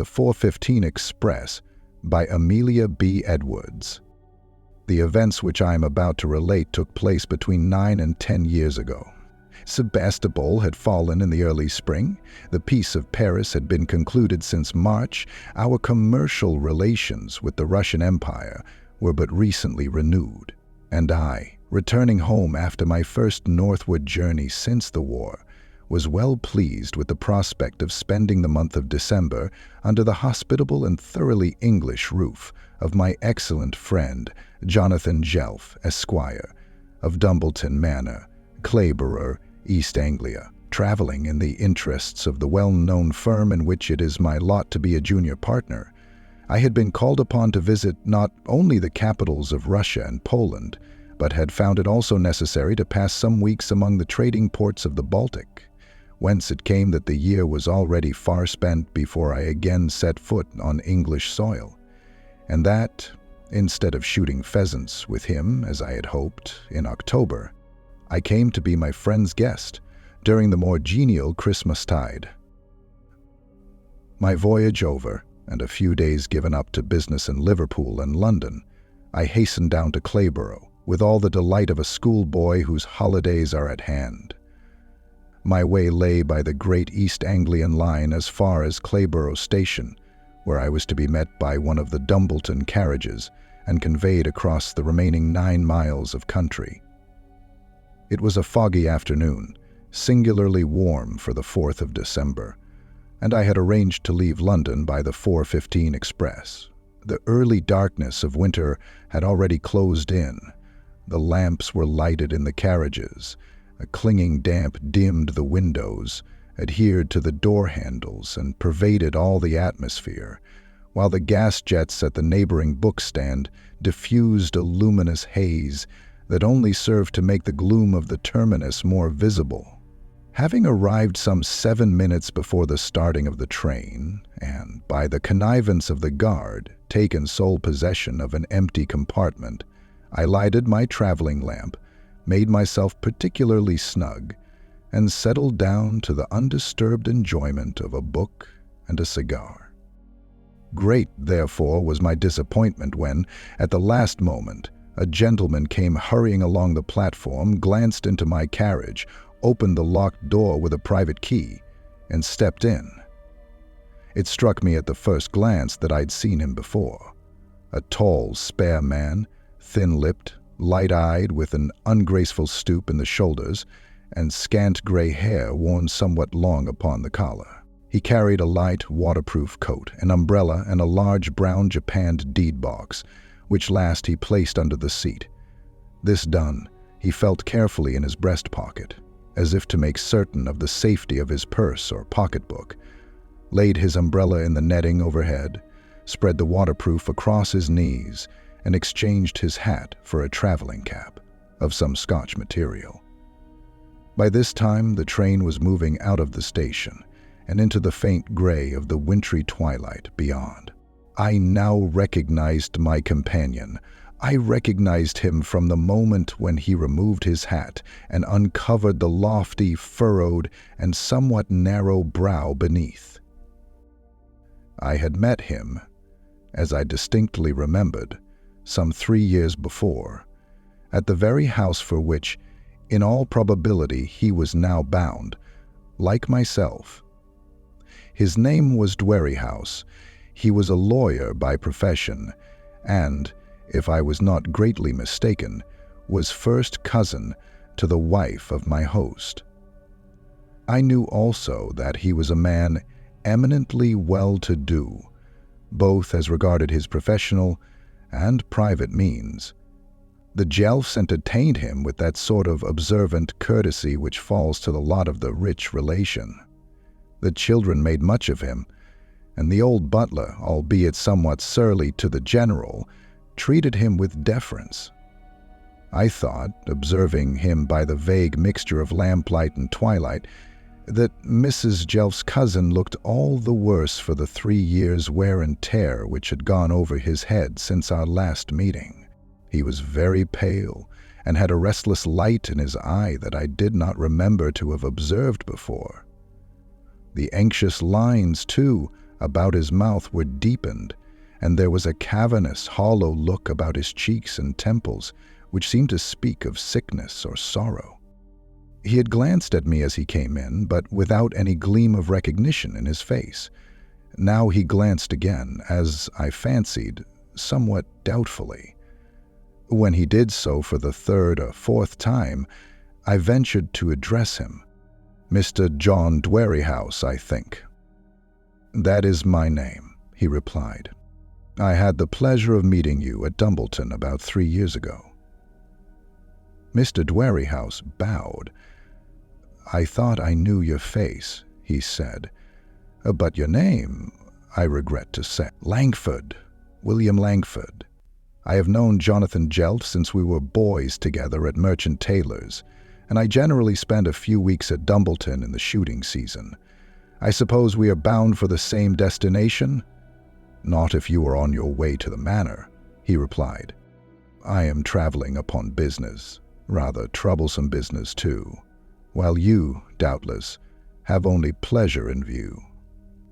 The 4:15 Express by Amelia B. Edwards. The events which I am about to relate took place between 9 and 10 years ago. Sebastopol had fallen in the early spring, the Peace of Paris had been concluded since March, our commercial relations with the Russian Empire were but recently renewed, and I, returning home after my first northward journey since the war, was well pleased with the prospect of spending the month of December under the hospitable and thoroughly English roof of my excellent friend, Jonathan Jelf, Esquire, of Dumbleton Manor, Clayborough, East Anglia, traveling in the interests of the well-known firm in which it is my lot to be a junior partner. I had been called upon to visit not only the capitals of Russia and Poland, but had found it also necessary to pass some weeks among the trading ports of the Baltic, whence it came that the year was already far spent before I again set foot on English soil, and that, instead of shooting pheasants with him, as I had hoped, in October, I came to be my friend's guest during the more genial Christmastide. My voyage over, and a few days given up to business in Liverpool and London, I hastened down to Clayborough with all the delight of a schoolboy whose holidays are at hand. My way lay by the great East Anglian line as far as Clayborough Station, where I was to be met by one of the Dumbleton carriages and conveyed across the remaining 9 miles of country. It was a foggy afternoon, singularly warm for the 4th of December, and I had arranged to leave London by the 4:15 express. The early darkness of winter had already closed in. The lamps were lighted in the carriages. A clinging damp dimmed the windows, adhered to the door handles, and pervaded all the atmosphere, while the gas jets at the neighboring bookstand diffused a luminous haze that only served to make the gloom of the terminus more visible. Having arrived some 7 minutes before the starting of the train, and, by the connivance of the guard, taken sole possession of an empty compartment, I lighted my traveling lamp, made myself particularly snug, and settled down to the undisturbed enjoyment of a book and a cigar. Great, therefore, was my disappointment when, at the last moment, a gentleman came hurrying along the platform, glanced into my carriage, opened the locked door with a private key, and stepped in. It struck me at the first glance that I'd seen him before. A tall, spare man, thin-lipped, light-eyed, with an ungraceful stoop in the shoulders, and scant gray hair worn somewhat long upon the collar. He carried a light, waterproof coat, an umbrella, and a large brown japanned deed box, which last he placed under the seat. This done, he felt carefully in his breast pocket, as if to make certain of the safety of his purse or pocketbook, laid his umbrella in the netting overhead, spread the waterproof across his knees, and exchanged his hat for a traveling cap of some Scotch material. By this time, the train was moving out of the station and into the faint gray of the wintry twilight beyond. I now recognized my companion. I recognized him from the moment when he removed his hat and uncovered the lofty, furrowed, and somewhat narrow brow beneath. I had met him, as I distinctly remembered, some 3 years before, at the very house for which, in all probability, he was now bound, like myself. His name was Dwerrihouse. He was a lawyer by profession, and, if I was not greatly mistaken, was first cousin to the wife of my host. I knew also that he was a man eminently well-to-do, both as regarded his professional and private means. The Jelfs entertained him with that sort of observant courtesy which falls to the lot of the rich relation. The children made much of him, and the old butler, albeit somewhat surly to the general, treated him with deference. I thought, observing him by the vague mixture of lamplight and twilight, that Mrs. Jelf's cousin looked all the worse for the 3 years' wear and tear which had gone over his head since our last meeting. He was very pale, and had a restless light in his eye that I did not remember to have observed before. The anxious lines, too, about his mouth were deepened, and there was a cavernous, hollow look about his cheeks and temples which seemed to speak of sickness or sorrow. He had glanced at me as he came in, but without any gleam of recognition in his face. Now he glanced again, as I fancied, somewhat doubtfully. When he did so for the third or fourth time, I ventured to address him. "Mr. John Dwerrihouse, I think." "That is my name," he replied. "I had the pleasure of meeting you at Dumbleton about 3 years ago." Mr. Dwerrihouse bowed. "I thought I knew your face," he said. "But your name, I regret to say." "Langford, William Langford. I have known Jonathan Jelf since we were boys together at Merchant Taylor's, and I generally spend a few weeks at Dumbleton in the shooting season. I suppose we are bound for the same destination?" "Not if you are on your way to the manor," he replied. "I am traveling upon business, rather troublesome business too, while you, doubtless, have only pleasure in view."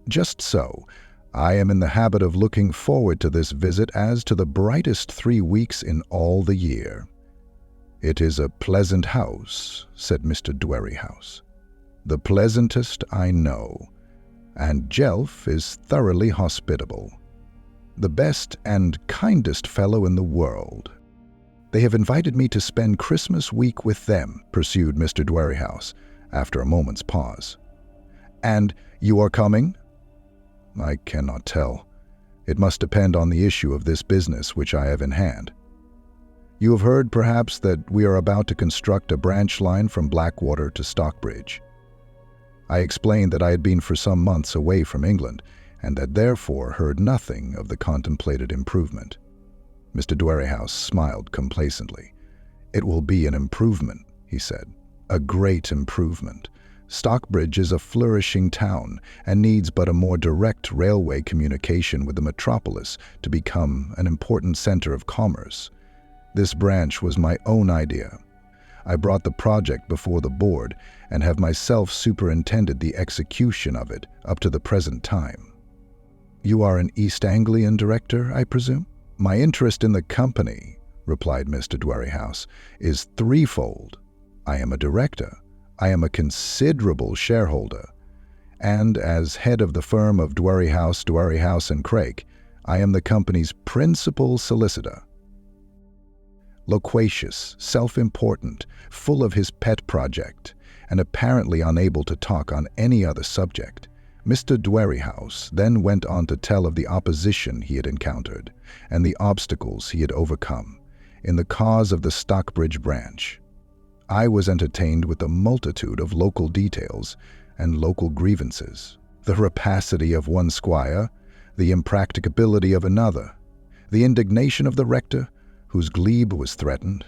"Just so. I am in the habit of looking forward to this visit as to the brightest 3 weeks in all the year." "It is a pleasant house," said Mr. Dwerrihouse. "The pleasantest I know, and Jelf is thoroughly hospitable. The best and kindest fellow in the world." "They have invited me to spend Christmas week with them," pursued Mr. Dwerrihouse, after a moment's pause. "And you are coming?" "I cannot tell. It must depend on the issue of this business which I have in hand. You have heard, perhaps, that we are about to construct a branch line from Blackwater to Stockbridge." I explained that I had been for some months away from England, and that therefore heard nothing of the contemplated improvement. Mr. Dwerrihouse smiled complacently. "It will be an improvement," he said. "A great improvement. Stockbridge is a flourishing town and needs but a more direct railway communication with the metropolis to become an important center of commerce. This branch was my own idea. I brought the project before the board and have myself superintended the execution of it up to the present time." "You are an East Anglian director, I presume?" "My interest in the company," replied Mr. Dwerrihouse, "is threefold. I am a director, I am a considerable shareholder, and as head of the firm of Dwerrihouse and Craik, I am the company's principal solicitor." Loquacious, self-important, full of his pet project, and apparently unable to talk on any other subject, Mr. Dwerrihouse then went on to tell of the opposition he had encountered and the obstacles he had overcome in the cause of the Stockbridge branch. I was entertained with a multitude of local details and local grievances, the rapacity of one squire, the impracticability of another, the indignation of the rector, whose glebe was threatened,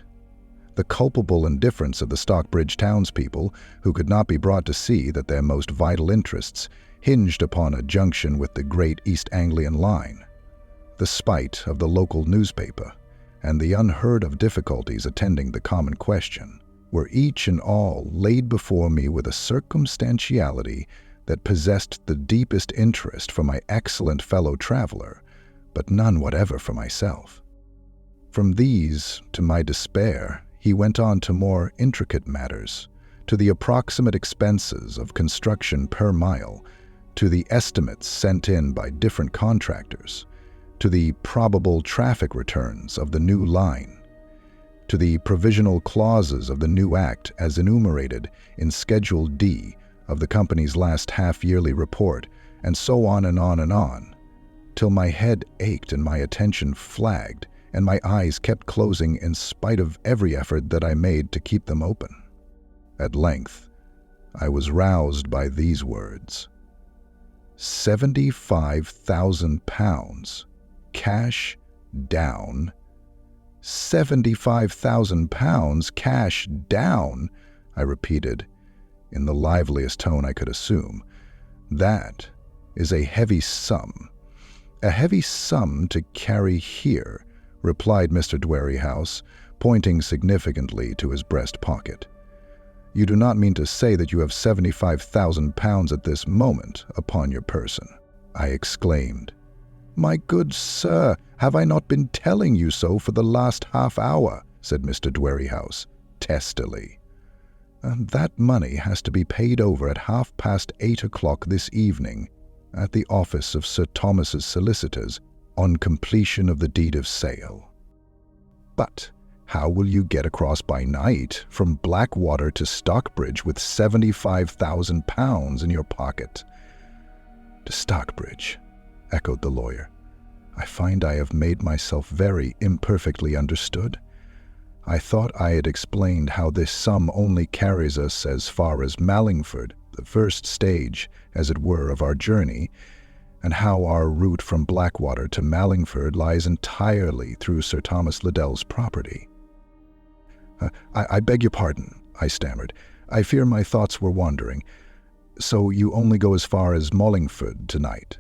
the culpable indifference of the Stockbridge townspeople, who could not be brought to see that their most vital interests hinged upon a junction with the great East Anglian line, the spite of the local newspaper, and the unheard-of difficulties attending the common question, were each and all laid before me with a circumstantiality that possessed the deepest interest for my excellent fellow traveler, but none whatever for myself. From these, to my despair, he went on to more intricate matters, to the approximate expenses of construction per mile, to the estimates sent in by different contractors, to the probable traffic returns of the new line, to the provisional clauses of the new act as enumerated in Schedule D of the company's last half-yearly report, and so on and on and on, till my head ached and my attention flagged, and my eyes kept closing in spite of every effort that I made to keep them open. At length, I was roused by these words: £75,000, cash down. £75,000 cash down, I repeated, in the liveliest tone I could assume. "That is a heavy sum to carry here," replied Mr. Dwerrihouse, pointing significantly to his breast pocket. "You do not mean to say that you have £75,000 at this moment upon your person?" I exclaimed. "My good sir, have I not been telling you so for the last half hour?" said Mr. Dwerrihouse, testily. "And that money has to be paid over at 8:30 this evening at the office of Sir Thomas's solicitors on completion of the deed of sale." "But how will you get across by night from Blackwater to Stockbridge with £75,000 in your pocket?" "To Stockbridge," echoed the lawyer. "I find I have made myself very imperfectly understood. I thought I had explained how this sum only carries us as far as Mallingford, the first stage, as it were, of our journey, and how our route from Blackwater to Mallingford lies entirely through Sir Thomas Liddell's property." I beg your pardon," I stammered. "I fear my thoughts were wandering. So you only go as far as Mallingford tonight?"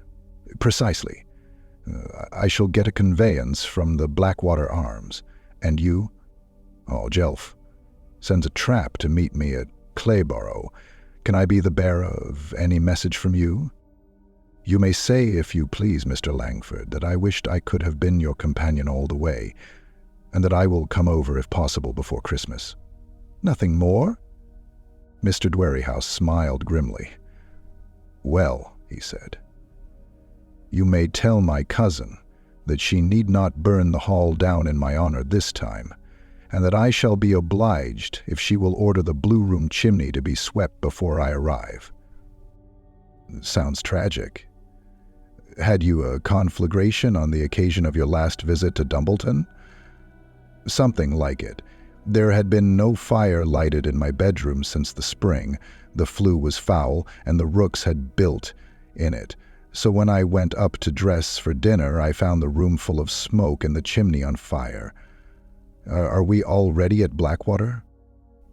"Precisely. I shall get a conveyance from the Blackwater Arms. And you?" "Oh, Jelf sends a trap to meet me at Clayborough. Can I be the bearer of any message from you?" "You may say, if you please, Mr. Langford, that I wished I could have been your companion all the way, and that I will come over if possible before Christmas." "Nothing more?" Mr. Dwerrihouse smiled grimly. "Well," he said, "you may tell my cousin that she need not burn the hall down in my honor this time, and that I shall be obliged if she will order the blue room chimney to be swept before I arrive." "Sounds tragic. Had you a conflagration on the occasion of your last visit to Dumbleton?" "Something like it. There had been no fire lighted in my bedroom since the spring. The flue was foul, and the rooks had built in it. So when I went up to dress for dinner, I found the room full of smoke and the chimney on fire." Are we already at Blackwater?"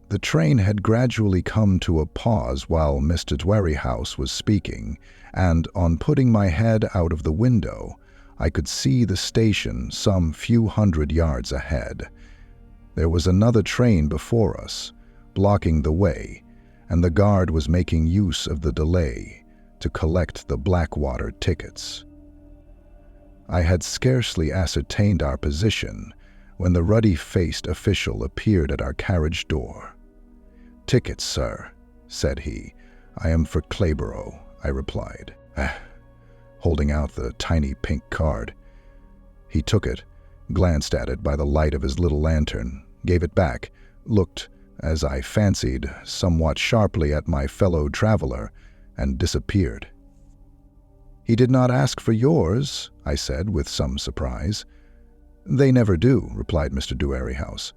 The train had gradually come to a pause while Mr. Dwerrihouse was speaking, and on putting my head out of the window, I could see the station some few hundred yards ahead. There was another train before us, blocking the way, and the guard was making use of the delay to collect the Blackwater tickets. I had scarcely ascertained our position when the ruddy-faced official appeared at our carriage door. "Tickets, sir," said he. "I am for Clayborough," I replied, holding out the tiny pink card. He took it, glanced at it by the light of his little lantern, gave it back, looked, as I fancied, somewhat sharply at my fellow traveler, and disappeared. "He did not ask for yours," I said with some surprise. "They never do," replied Mr. Dwerrihouse.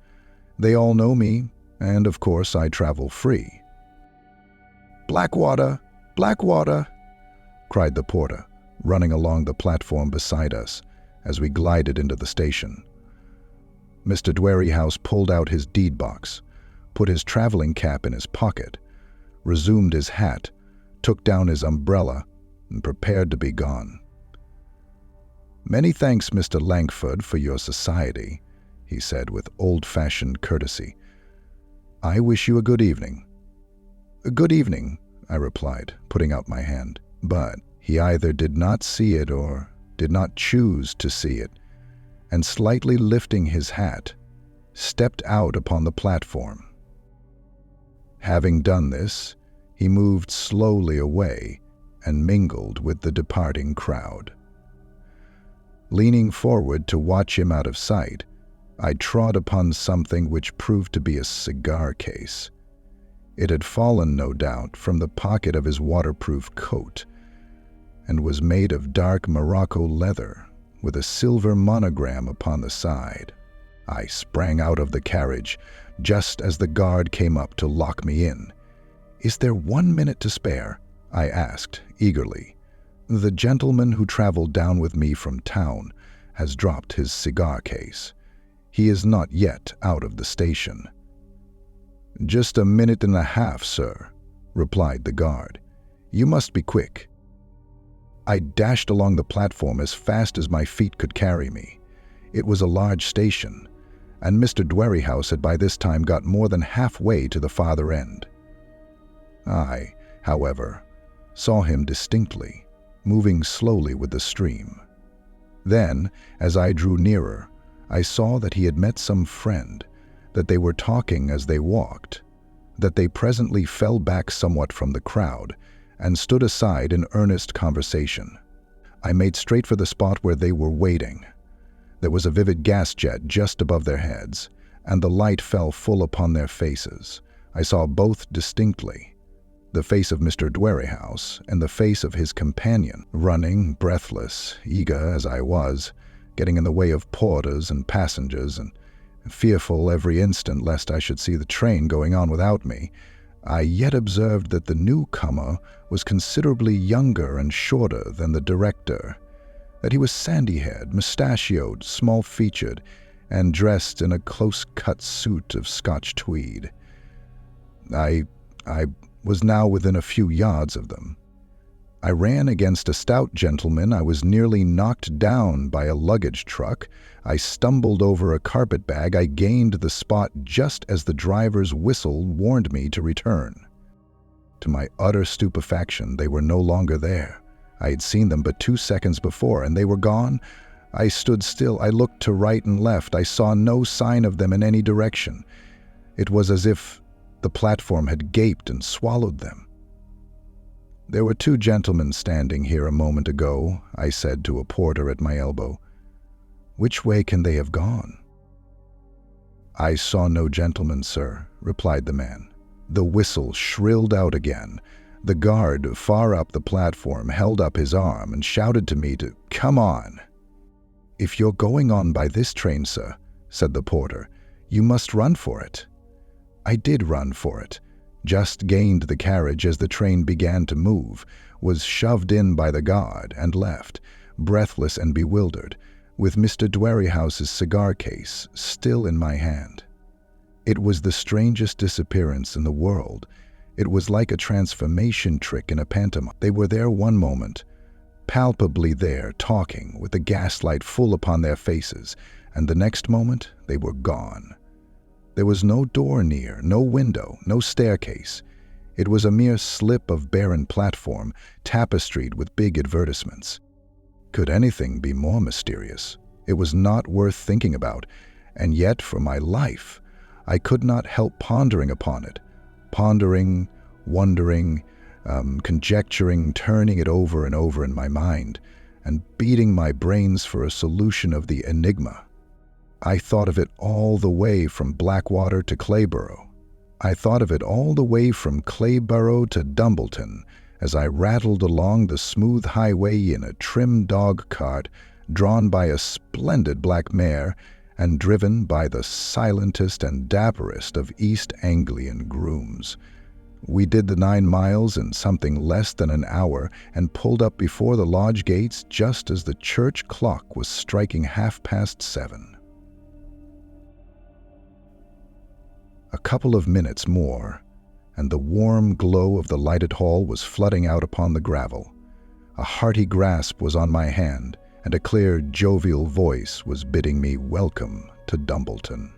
"They all know me, and of course I travel free." "Blackwater! Blackwater!" cried the porter, running along the platform beside us as we glided into the station. Mr. Dwerrihouse pulled out his deed box, put his traveling cap in his pocket, resumed his hat, took down his umbrella, and prepared to be gone. "Many thanks, Mr. Langford, for your society," he said with old-fashioned courtesy. "I wish you a good evening." "Good evening," I replied, putting out my hand. But he either did not see it or did not choose to see it, and slightly lifting his hat, stepped out upon the platform. Having done this, he moved slowly away and mingled with the departing crowd. Leaning forward to watch him out of sight, I trod upon something which proved to be a cigar case. It had fallen, no doubt, from the pocket of his waterproof coat, and was made of dark Morocco leather, with a silver monogram upon the side. I sprang out of the carriage, just as the guard came up to lock me in. "Is there 1 minute to spare?" I asked, eagerly. "The gentleman who traveled down with me from town has dropped his cigar case. He is not yet out of the station." "Just 1.5 minutes, sir," replied the guard. "You must be quick." I dashed along the platform as fast as my feet could carry me. It was a large station, and Mr. Dwerrihouse had by this time got more than halfway to the farther end. I, however, saw him distinctly, moving slowly with the stream. Then, as I drew nearer, I saw that he had met some friend, that they were talking as they walked, that they presently fell back somewhat from the crowd and stood aside in earnest conversation. I made straight for the spot where they were waiting. There was a vivid gas jet just above their heads, and the light fell full upon their faces. I saw both distinctly, the face of Mr. Dwerrihouse and the face of his companion, running, breathless, eager as I was, getting in the way of porters and passengers, and fearful every instant lest I should see the train going on without me. I yet observed that the newcomer was considerably younger and shorter than the director, that he was sandy-haired, mustachioed, small-featured, and dressed in a close-cut suit of Scotch tweed. I was now within a few yards of them. I ran against a stout gentleman. I was nearly knocked down by a luggage truck. I stumbled over a carpet bag. I gained the spot just as the driver's whistle warned me to return. To my utter stupefaction, they were no longer there. I had seen them but 2 seconds before, and they were gone. I stood still. I looked to right and left. I saw no sign of them in any direction. It was as if the platform had gaped and swallowed them. "There were 2 gentlemen standing here a moment ago," I said to a porter at my elbow. "Which way can they have gone?" "I saw no gentlemen, sir," replied the man. The whistle shrilled out again. The guard far up the platform held up his arm and shouted to me to come on. "If you're going on by this train, sir," said the porter, "you must run for it." I did run for it, just gained the carriage as the train began to move, was shoved in by the guard, and left, breathless and bewildered, with Mr. Dwerrihouse's cigar case still in my hand. It was the strangest disappearance in the world. It was like a transformation trick in a pantomime. They were there one moment, palpably there, talking, with the gaslight full upon their faces, and the next moment they were gone. There was no door near, no window, no staircase. It was a mere slip of barren platform, tapestried with big advertisements. Could anything be more mysterious? It was not worth thinking about, and yet, for my life, I could not help pondering upon it. Pondering, wondering, conjecturing, turning it over and over in my mind, and beating my brains for a solution of the enigma. I thought of it all the way from Blackwater to Clayborough. I thought of it all the way from Clayborough to Dumbleton, as I rattled along the smooth highway in a trim dog cart, drawn by a splendid black mare, and driven by the silentest and dapperest of East Anglian grooms. We did the 9 miles in something less than an hour, and pulled up before the lodge gates just as the church clock was striking 7:30. A couple of minutes more, and the warm glow of the lighted hall was flooding out upon the gravel. A hearty grasp was on my hand, and a clear, jovial voice was bidding me welcome to Dumbleton.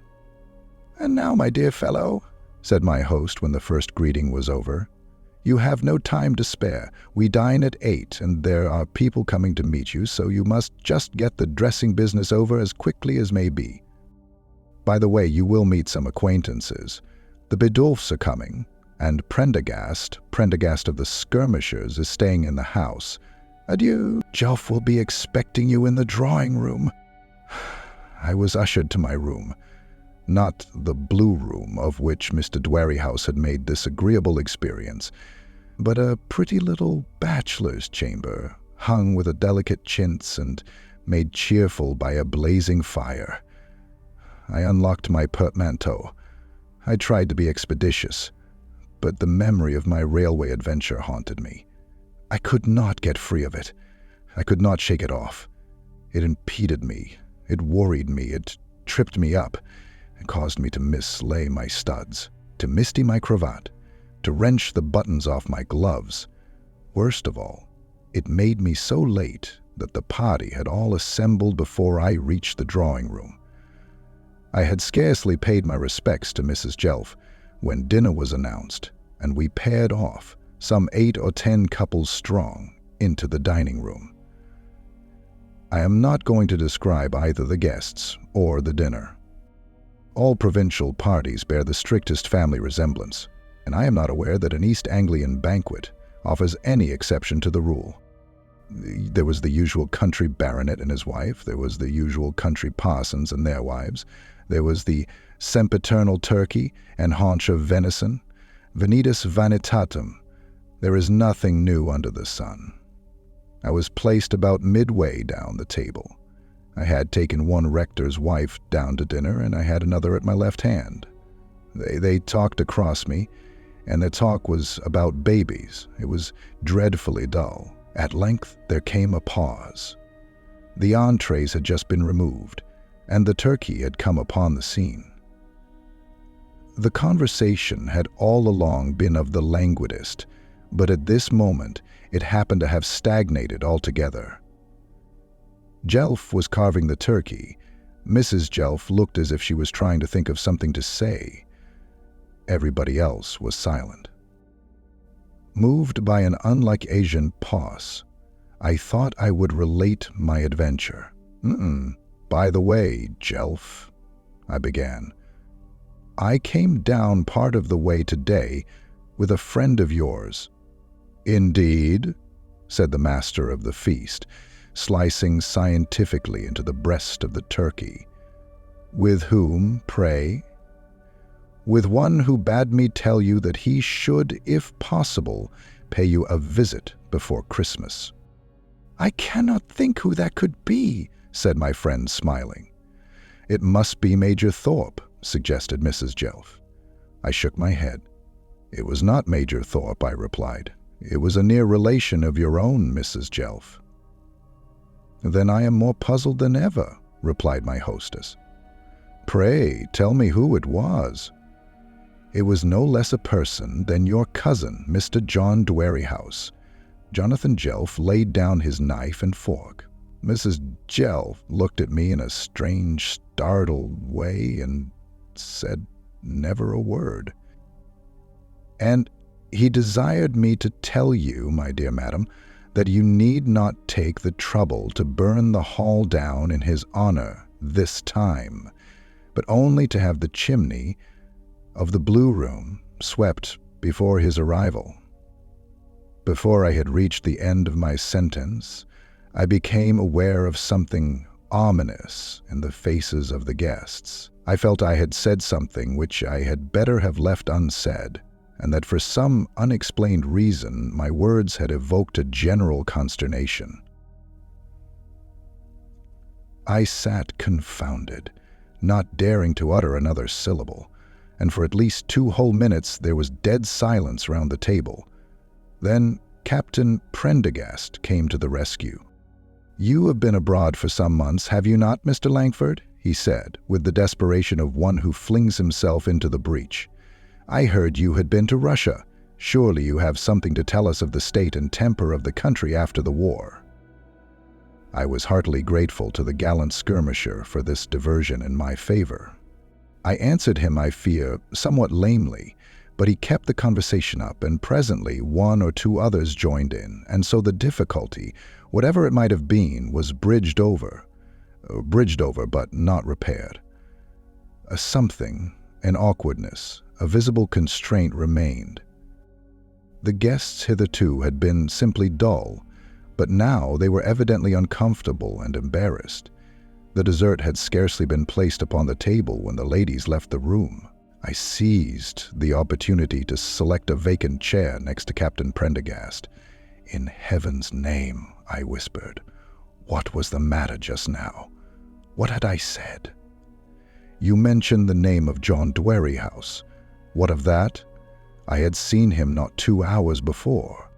"And now, my dear fellow," said my host when the first greeting was over, "you have no time to spare. We dine at 8, and there are people coming to meet you, so you must just get the dressing business over as quickly as may be. By the way, you will meet some acquaintances. The Biddulphs are coming, and Prendergast of the Skirmishers, is staying in the house. Adieu. Jelf will be expecting you in the drawing-room." I was ushered to my room. Not the blue room of which Mr. Dwerrihouse had made this agreeable experience, but a pretty little bachelor's chamber, hung with a delicate chintz and made cheerful by a blazing fire. I unlocked my portmanteau. I tried to be expeditious, but the memory of my railway adventure haunted me. I could not get free of it. I could not shake it off. It impeded me. It worried me. It tripped me up. It caused me to mislay my studs, to misty my cravat, to wrench the buttons off my gloves. Worst of all, it made me so late that the party had all assembled before I reached the drawing-room. I had scarcely paid my respects to Mrs. Jelf when dinner was announced, and we paired off, some 8 or 10 couples strong, into the dining room. I am not going to describe either the guests or the dinner. All provincial parties bear the strictest family resemblance, and I am not aware that an East Anglian banquet offers any exception to the rule. There was the usual country baronet and his wife. There was the usual country parsons and their wives. There was the sempiternal turkey and haunch of venison. Venitas vanitatum. There is nothing new under the sun. I was placed about midway down the table. I had taken one rector's wife down to dinner, and I had another at my left hand. They talked across me, and their talk was about babies. It was dreadfully dull. At length there came a pause. The entrees had just been removed, and the turkey had come upon the scene. The conversation had all along been of the languidest, but at this moment it happened to have stagnated altogether. Jelf was carving the turkey. Mrs. Jelf looked as if she was trying to think of something to say. Everybody else was silent. Moved by an unlike Asian pause, I thought I would relate my adventure. By the way, Jelf, I began, I came down part of the way today with a friend of yours. Indeed, said the master of the feast, slicing scientifically into the breast of the turkey. With whom, pray? With one who bade me tell you that he should, if possible, pay you a visit before Christmas. I cannot think who that could be, said my friend, smiling. It must be Major Thorpe, suggested Mrs. Jelf. I shook my head. It was not Major Thorpe, I replied. It was a near relation of your own, Mrs. Jelf. Then I am more puzzled than ever, replied my hostess. Pray, tell me who it was. It was no less a person than your cousin, Mr. John Dwerryhouse. Jonathan Jelf laid down his knife and fork. Mrs. Jelf looked at me in a strange, startled way and said never a word. And he desired me to tell you, my dear madam, that you need not take the trouble to burn the hall down in his honor this time, but only to have the chimney of the blue room swept before his arrival. Before I had reached the end of my sentence, I became aware of something ominous in the faces of the guests. I felt I had said something which I had better have left unsaid, and that for some unexplained reason my words had evoked a general consternation. I sat confounded, not daring to utter another syllable, and for at least 2 whole minutes there was dead silence round the table. Then Captain Prendergast came to the rescue. "You have been abroad for some months, have you not, Mr. Langford?" he said, with the desperation of one who flings himself into the breach. "I heard you had been to Russia. Surely you have something to tell us of the state and temper of the country after the war." I was heartily grateful to the gallant skirmisher for this diversion in my favor. I answered him, I fear, somewhat lamely, but he kept the conversation up, and presently 1 or 2 others joined in, and so the difficulty, whatever it might have been, was bridged over but not repaired. A something, an awkwardness, a visible constraint remained. The guests hitherto had been simply dull, but now they were evidently uncomfortable and embarrassed. The dessert had scarcely been placed upon the table when the ladies left the room. I seized the opportunity to select a vacant chair next to Captain Prendergast. "In heaven's name," I whispered, "what was the matter just now? What had I said?" "You mentioned the name of John Dwerryhouse. What of that? I had seen him not 2 hours before."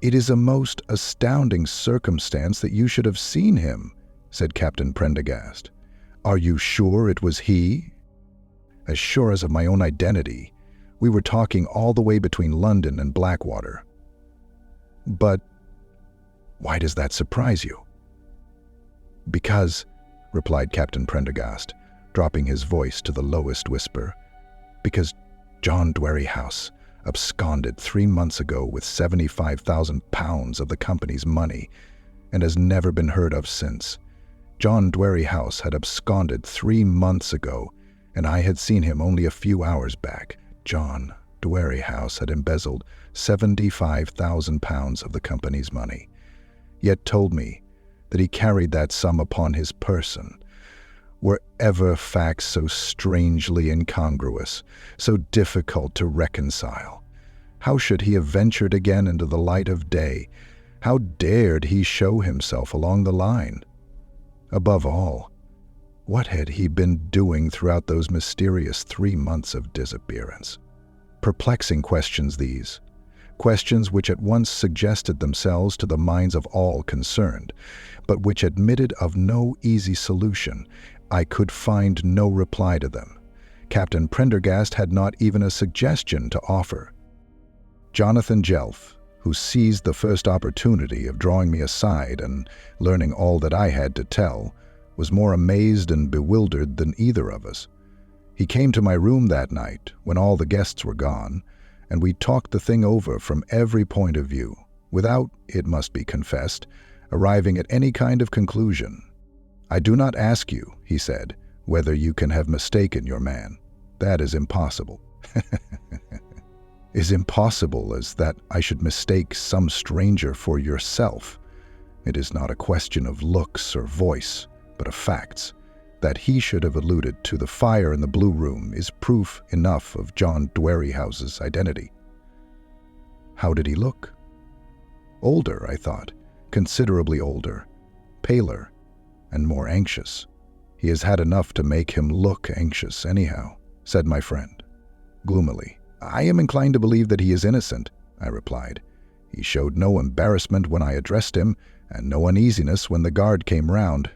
"It is a most astounding circumstance that you should have seen him," said Captain Prendergast. "Are you sure it was he?" "As sure as of my own identity. We were talking all the way between London and Blackwater." "But why does that surprise you?" "Because," replied Captain Prendergast, dropping his voice to the lowest whisper, "because John Dwerryhouse, absconded 3 months ago with £75,000 of the company's money and has never been heard of since. John Dwerrihouse had absconded 3 months ago, and I had seen him only a few hours back. John Dwerrihouse had embezzled £75,000 of the company's money, yet told me that he carried that sum upon his person. Were ever facts so strangely incongruous, so difficult to reconcile? How should he have ventured again into the light of day? How dared he show himself along the line? Above all, what had he been doing throughout those mysterious 3 months of disappearance? Perplexing questions these, questions which at once suggested themselves to the minds of all concerned, but which admitted of no easy solution. I could find no reply to them. Captain Prendergast had not even a suggestion to offer. Jonathan Jelf, who seized the first opportunity of drawing me aside and learning all that I had to tell, was more amazed and bewildered than either of us. He came to my room that night when all the guests were gone, and we talked the thing over from every point of view, without, it must be confessed, arriving at any kind of conclusion. "I do not ask you," he said, "whether you can have mistaken your man. That is impossible." "Is impossible as that I should mistake some stranger for yourself. It is not a question of looks or voice, but of facts. That he should have alluded to the fire in the Blue Room is proof enough of John Dwerrihouse's identity." "How did he look?" "Older, I thought, considerably older, paler, and more anxious." "He has had enough to make him look anxious anyhow," said my friend, gloomily. "I am inclined to believe that he is innocent," I replied. "He showed no embarrassment when I addressed him, and no uneasiness when the guard came round.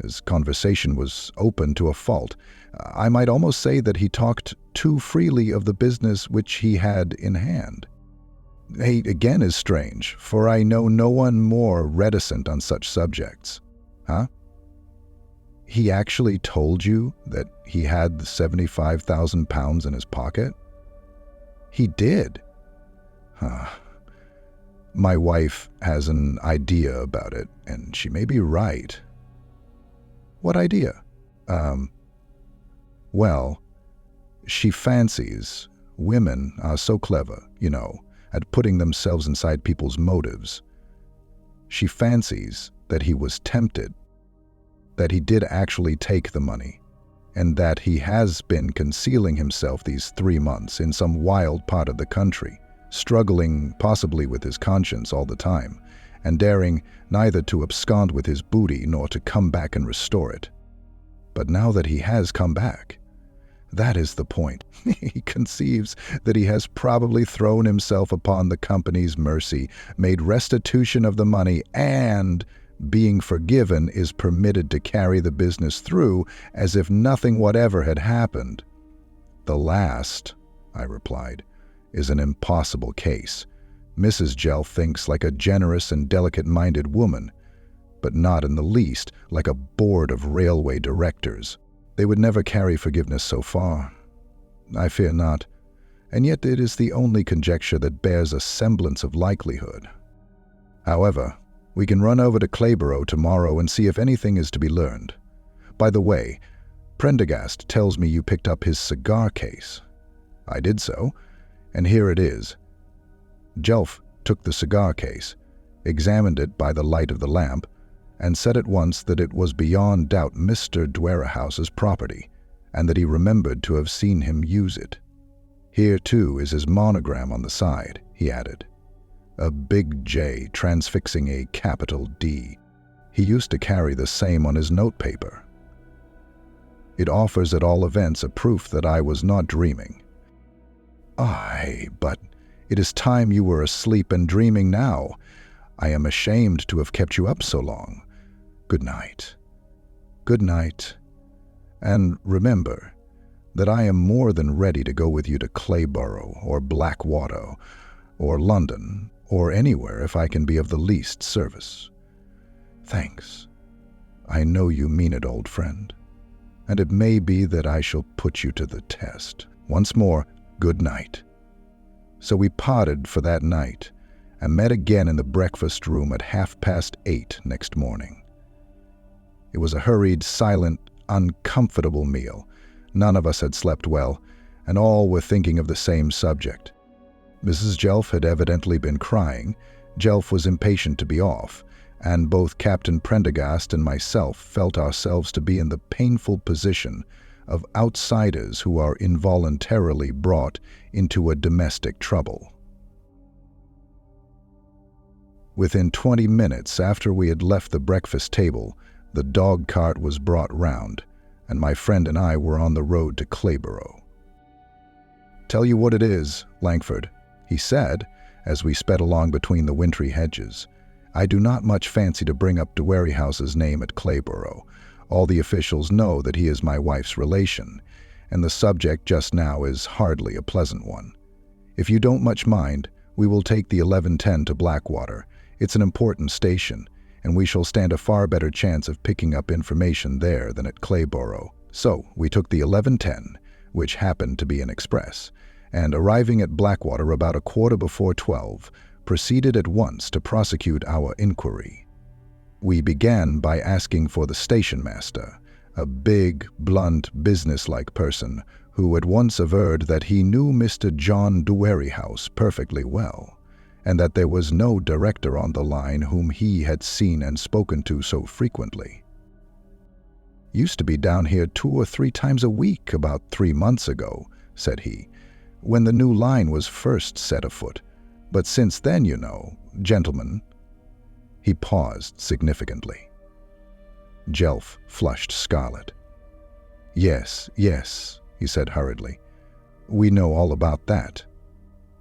His conversation was open to a fault. I might almost say that he talked too freely of the business which he had in hand. He again is strange, for I know no one more reticent on such subjects." "Huh? He actually told you that he had the £75,000 in his pocket?" "He did." "Huh. My wife has an idea about it, and she may be right." "What idea?" Well, she fancies women are so clever, at putting themselves inside people's motives. She fancies that he was tempted, that he did actually take the money, and that he has been concealing himself these 3 months in some wild part of the country, struggling possibly with his conscience all the time, and daring neither to abscond with his booty nor to come back and restore it. But now that he has come back, that is the point. He conceives that he has probably thrown himself upon the company's mercy, made restitution of the money, and, being forgiven, is permitted to carry the business through as if nothing whatever had happened. "The last," I replied, "is an impossible case. Mrs. Jelf thinks like a generous and delicate-minded woman, but not in the least like a board of railway directors. They would never carry forgiveness so far. I fear not, and yet it is the only conjecture that bears a semblance of likelihood. However, we can run over to Clayborough tomorrow and see if anything is to be learned. By the way, Prendergast tells me you picked up his cigar case." "I did so, and here it is." Jelf took the cigar case, examined it by the light of the lamp, and said at once that it was beyond doubt Mr. Dwerrihouse's property, and that he remembered to have seen him use it. "Here, too, is his monogram on the side," he added. "A big J transfixing a capital D. He used to carry the same on his notepaper. It offers at all events a proof that I was not dreaming." "Aye, but it is time you were asleep and dreaming now. I am ashamed to have kept you up so long. Good night." "Good night. And remember that I am more than ready to go with you to Clayborough or Blackwater or London or anywhere if I can be of the least service." "Thanks. I know you mean it, old friend, and it may be that I shall put you to the test. Once more, good night." So we parted for that night and met again in the breakfast room at 8:30 next morning. It was a hurried, silent, uncomfortable meal. None of us had slept well, and all were thinking of the same subject. Mrs. Jelf had evidently been crying. Jelf was impatient to be off, and both Captain Prendergast and myself felt ourselves to be in the painful position of outsiders who are involuntarily brought into a domestic trouble. Within 20 minutes after we had left the breakfast table, the dog cart was brought round, and my friend and I were on the road to Clayborough. "Tell you what it is, Langford," he said, as we sped along between the wintry hedges. "I do not much fancy to bring up Dwerryhouse's name at Clayborough. All the officials know that he is my wife's relation, and the subject just now is hardly a pleasant one. If you don't much mind, we will take the 11:10 to Blackwater. It's an important station, and we shall stand a far better chance of picking up information there than at Clayborough." So we took the 11:10, which happened to be an express, and arriving at Blackwater about 12:15, proceeded at once to prosecute our inquiry. We began by asking for the station master, a big, blunt, businesslike person who at once averred that he knew Mr. John Dwerryhouse perfectly well, and that there was no director on the line whom he had seen and spoken to so frequently. "Used to be down here 2 or 3 times a week about 3 months ago," said he, "when the new line was first set afoot. But since then, you know, gentlemen—" He paused significantly. Jelf flushed scarlet. Yes, he said hurriedly. "We know all about that.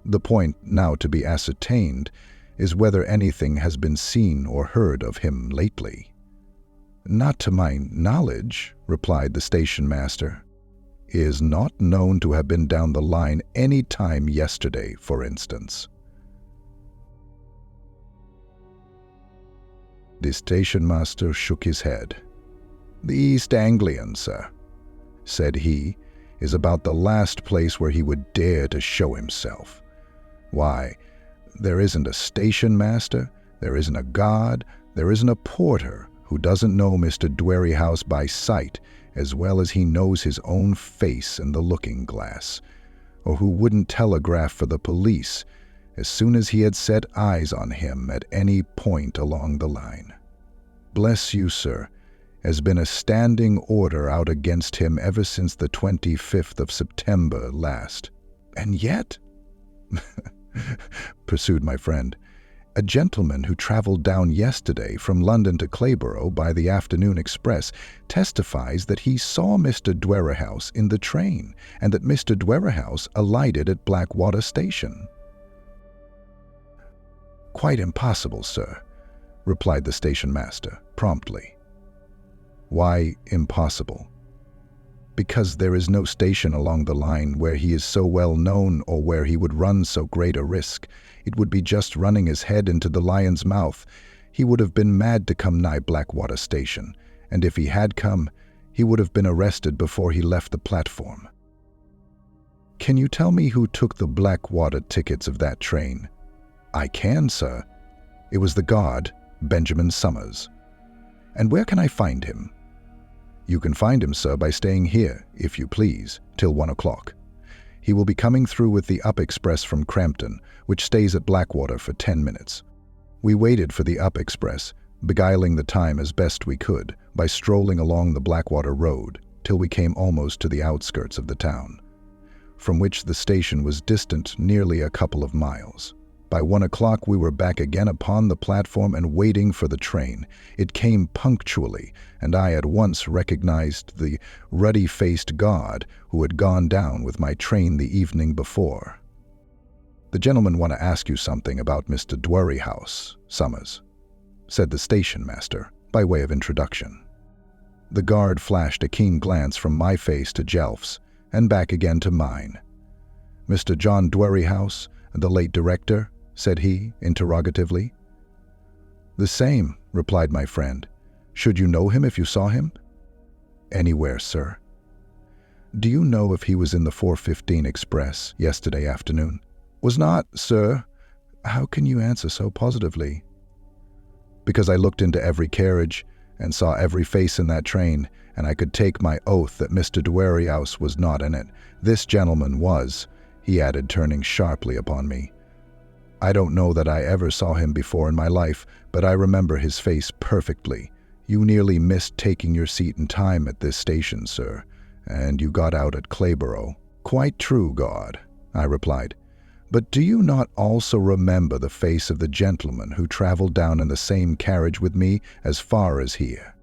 The point now to be ascertained is whether anything has been seen or heard of him lately." "Not to my knowledge," replied the station master. "He is not known to have been down the line any time yesterday, for instance." The station master shook his head. "The East Anglian, sir," said he, "is about the last place where he would dare to show himself. Why, there isn't a station master, there isn't a guard, there isn't a porter who doesn't know Mr. Dwerryhouse by sight as well as he knows his own face in the looking-glass, or who wouldn't telegraph for the police as soon as he had set eyes on him at any point along the line. Bless you, sir, has been a standing order out against him ever since the 25th of September last. And yet," pursued my friend, "a gentleman who traveled down yesterday from London to Clayborough by the afternoon express testifies that he saw Mr. Dwerryhouse in the train and that Mr. Dwerryhouse alighted at Blackwater station." "Quite impossible, sir," replied the station master promptly. "Why impossible?" "Because there is no station along the line where he is so well known or where he would run so great a risk. It would be just running his head into the lion's mouth. He would have been mad to come nigh Blackwater station, and if he had come, he would have been arrested before he left the platform." "Can you tell me who took the Blackwater tickets of that train?" "I can, sir. It was the guard, Benjamin Summers." "And where can I find him?" "You can find him, sir, by staying here, if you please, till 1 o'clock. He will be coming through with the up express from Crampton, which stays at Blackwater for 10 minutes. We waited for the up express, beguiling the time as best we could by strolling along the Blackwater road till we came almost to the outskirts of the town, from which the station was distant nearly a couple of miles. By 1 o'clock we were back again upon the platform and waiting for the train. It came punctually, and I at once recognized the ruddy-faced guard who had gone down with my train the evening before. "The gentlemen want to ask you something about Mr. Dwerryhouse, Summers," said the station master by way of introduction. The guard flashed a keen glance from my face to Jelf's and back again to mine. "Mr. John Dwerryhouse, the late director?" said he, interrogatively. "The same," replied my friend. "Should you know him if you saw him?" "Anywhere, sir." "Do you know if he was in the 4:15 express yesterday afternoon?" Was not, sir. How can you answer so positively? Because I looked into every carriage and saw every face in that train, and I could take my oath that Mr. Dwerrihouse was not in it. This gentleman was, he added, turning sharply upon me. I don't know that I ever saw him before in my life, but I remember his face perfectly. You nearly missed taking your seat in time at this station, sir, and you got out at Clayborough. Quite true, God, I replied. But do you not also remember the face of the gentleman who traveled down in the same carriage with me as far as here?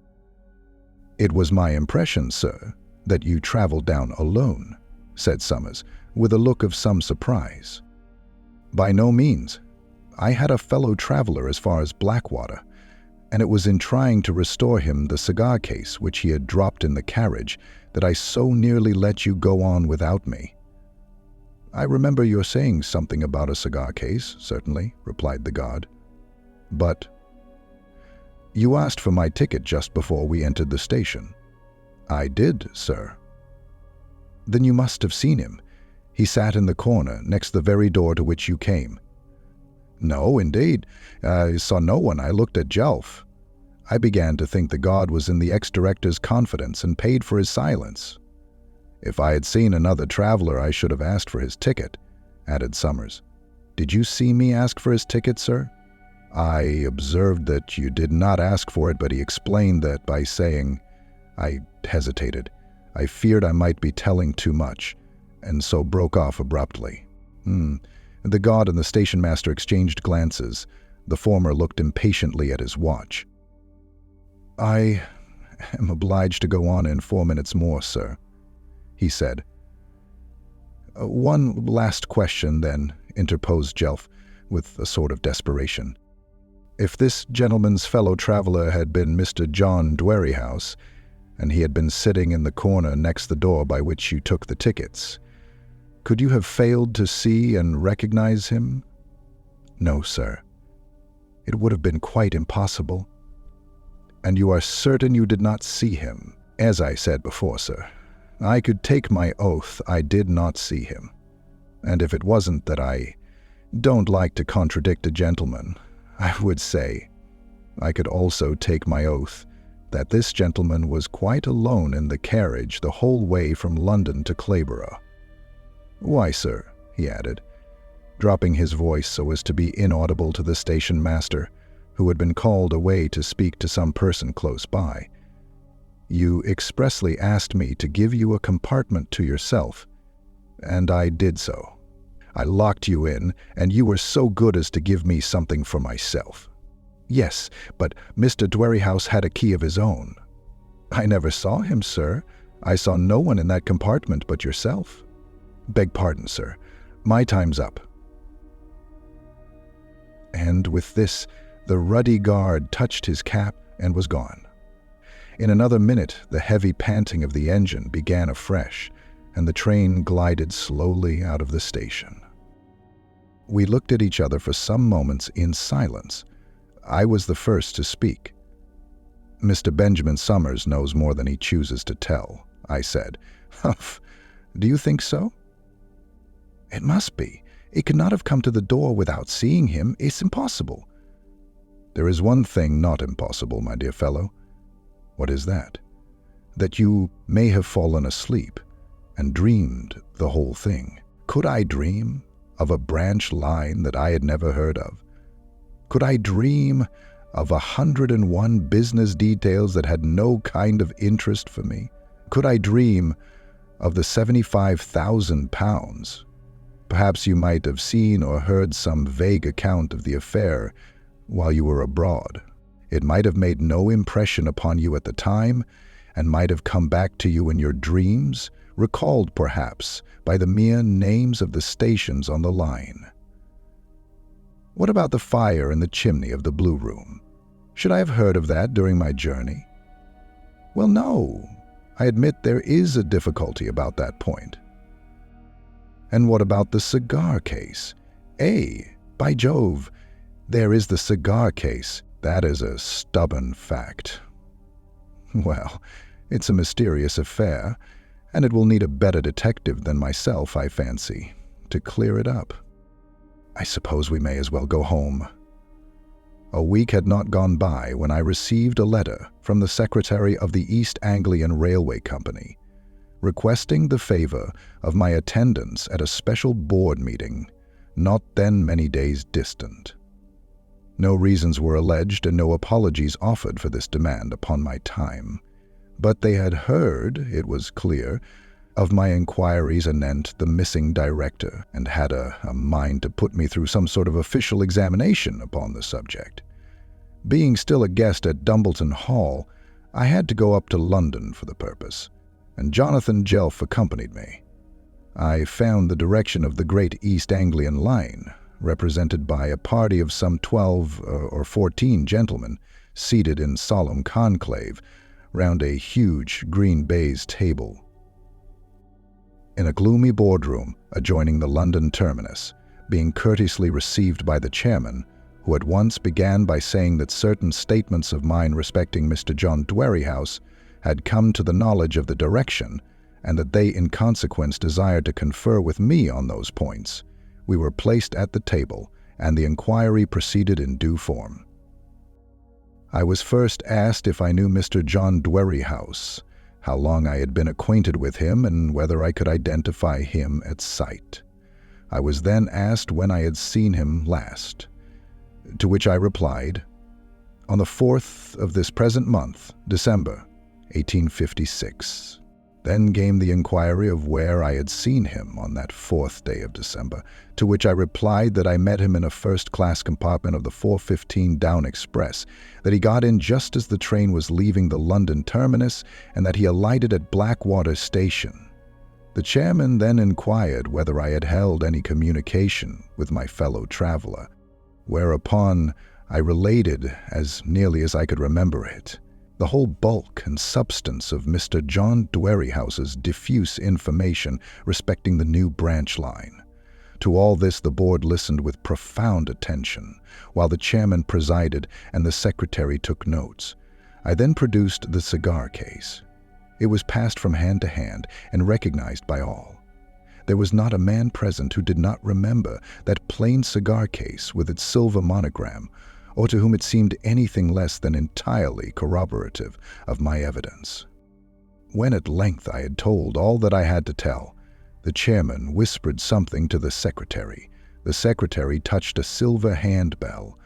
It was my impression, sir, that you traveled down alone, said Summers, with a look of some surprise. By no means. I had a fellow traveler as far as Blackwater, and it was in trying to restore him the cigar case which he had dropped in the carriage that I so nearly let you go on without me. I remember your saying something about a cigar case, certainly, replied the guard. But you asked for my ticket just before we entered the station. I did, sir. Then you must have seen him. He sat in the corner next the very door to which you came. No, indeed. I saw no one. I looked at Jelf. I began to think the god was in the ex-director's confidence and paid for his silence. If I had seen another traveler, I should have asked for his ticket, added Summers. Did you see me ask for his ticket, sir? I observed that you did not ask for it, but he explained that by saying, I hesitated. I feared I might be telling too much, and so broke off abruptly. The god and the station master exchanged glances. The former looked impatiently at his watch. I am obliged to go on in 4 minutes more, sir, he said. One last question, then, interposed Jelf, with a sort of desperation. If this gentleman's fellow traveler had been Mr. John Dwerrihouse, and he had been sitting in the corner next the door by which you took the tickets, could you have failed to see and recognize him? No, sir. It would have been quite impossible. And you are certain you did not see him? As I said before, sir, I could take my oath I did not see him. And if it wasn't that I don't like to contradict a gentleman, I would say I could also take my oath that this gentleman was quite alone in the carriage the whole way from London to Clayborough. Why, sir, he added, dropping his voice so as to be inaudible to the station master, who had been called away to speak to some person close by. You expressly asked me to give you a compartment to yourself, and I did so. I locked you in, and you were so good as to give me something for myself. Yes, but Mr. Dwerrihouse had a key of his own. I never saw him, sir. I saw no one in that compartment but yourself. Beg pardon, sir. My time's up. And with this, the ruddy guard touched his cap and was gone. In another minute, the heavy panting of the engine began afresh, and the train glided slowly out of the station. We looked at each other for some moments in silence. I was the first to speak. Mr. Benjamin Summers knows more than he chooses to tell, I said. Humph, do you think so? It must be. It could not have come to the door without seeing him. It's impossible. There is one thing not impossible, my dear fellow. What is that? That you may have fallen asleep and dreamed the whole thing. Could I dream of a branch line that I had never heard of? Could I dream of 101 business details that had no kind of interest for me? Could I dream of the £75,000? Perhaps you might have seen or heard some vague account of the affair while you were abroad. It might have made no impression upon you at the time, and might have come back to you in your dreams, recalled perhaps by the mere names of the stations on the line. What about the fire in the chimney of the Blue Room? Should I have heard of that during my journey? Well, no. I admit there is a difficulty about that point. And what about the cigar case? By Jove, there is the cigar case. That is a stubborn fact. Well, it's a mysterious affair, and it will need a better detective than myself, I fancy, to clear it up. I suppose we may as well go home. A week had not gone by when I received a letter from the secretary of the East Anglian Railway Company, requesting the favor of my attendance at a special board meeting, not then many days distant. No reasons were alleged and no apologies offered for this demand upon my time, but they had heard, it was clear, of my inquiries anent the missing director, and had a mind to put me through some sort of official examination upon the subject. Being still a guest at Dumbleton Hall, I had to go up to London for the purpose, and Jonathan Jelf accompanied me. I found the direction of the Great East Anglian Line, represented by a party of some 12 or 14 gentlemen, seated in solemn conclave round a huge green baize table. In a gloomy boardroom adjoining the London terminus, being courteously received by the chairman, who at once began by saying that certain statements of mine respecting Mr. John Dwerrihouse had come to the knowledge of the direction, and that they in consequence desired to confer with me on those points, we were placed at the table, and the inquiry proceeded in due form. I was first asked if I knew Mr. John Dwerrihouse, how long I had been acquainted with him, and whether I could identify him at sight. I was then asked when I had seen him last, to which I replied, on the 4th of this present month, December, 1856. Then came the inquiry of where I had seen him on that 4th day of December, to which I replied that I met him in a first-class compartment of the 4:15 down express, that he got in just as the train was leaving the London terminus, and that he alighted at Blackwater station. The chairman then inquired whether I had held any communication with my fellow traveler, whereupon I related, as nearly as I could remember it, the whole bulk and substance of Mr. John Dwerrihouse's diffuse information respecting the new branch line. To all this the board listened with profound attention, while the chairman presided and the secretary took notes. I then produced the cigar case. It was passed from hand to hand and recognized by all. There was not a man present who did not remember that plain cigar case with its silver monogram, or to whom it seemed anything less than entirely corroborative of my evidence. When at length I had told all that I had to tell, the chairman whispered something to the secretary. The secretary touched a silver handbell,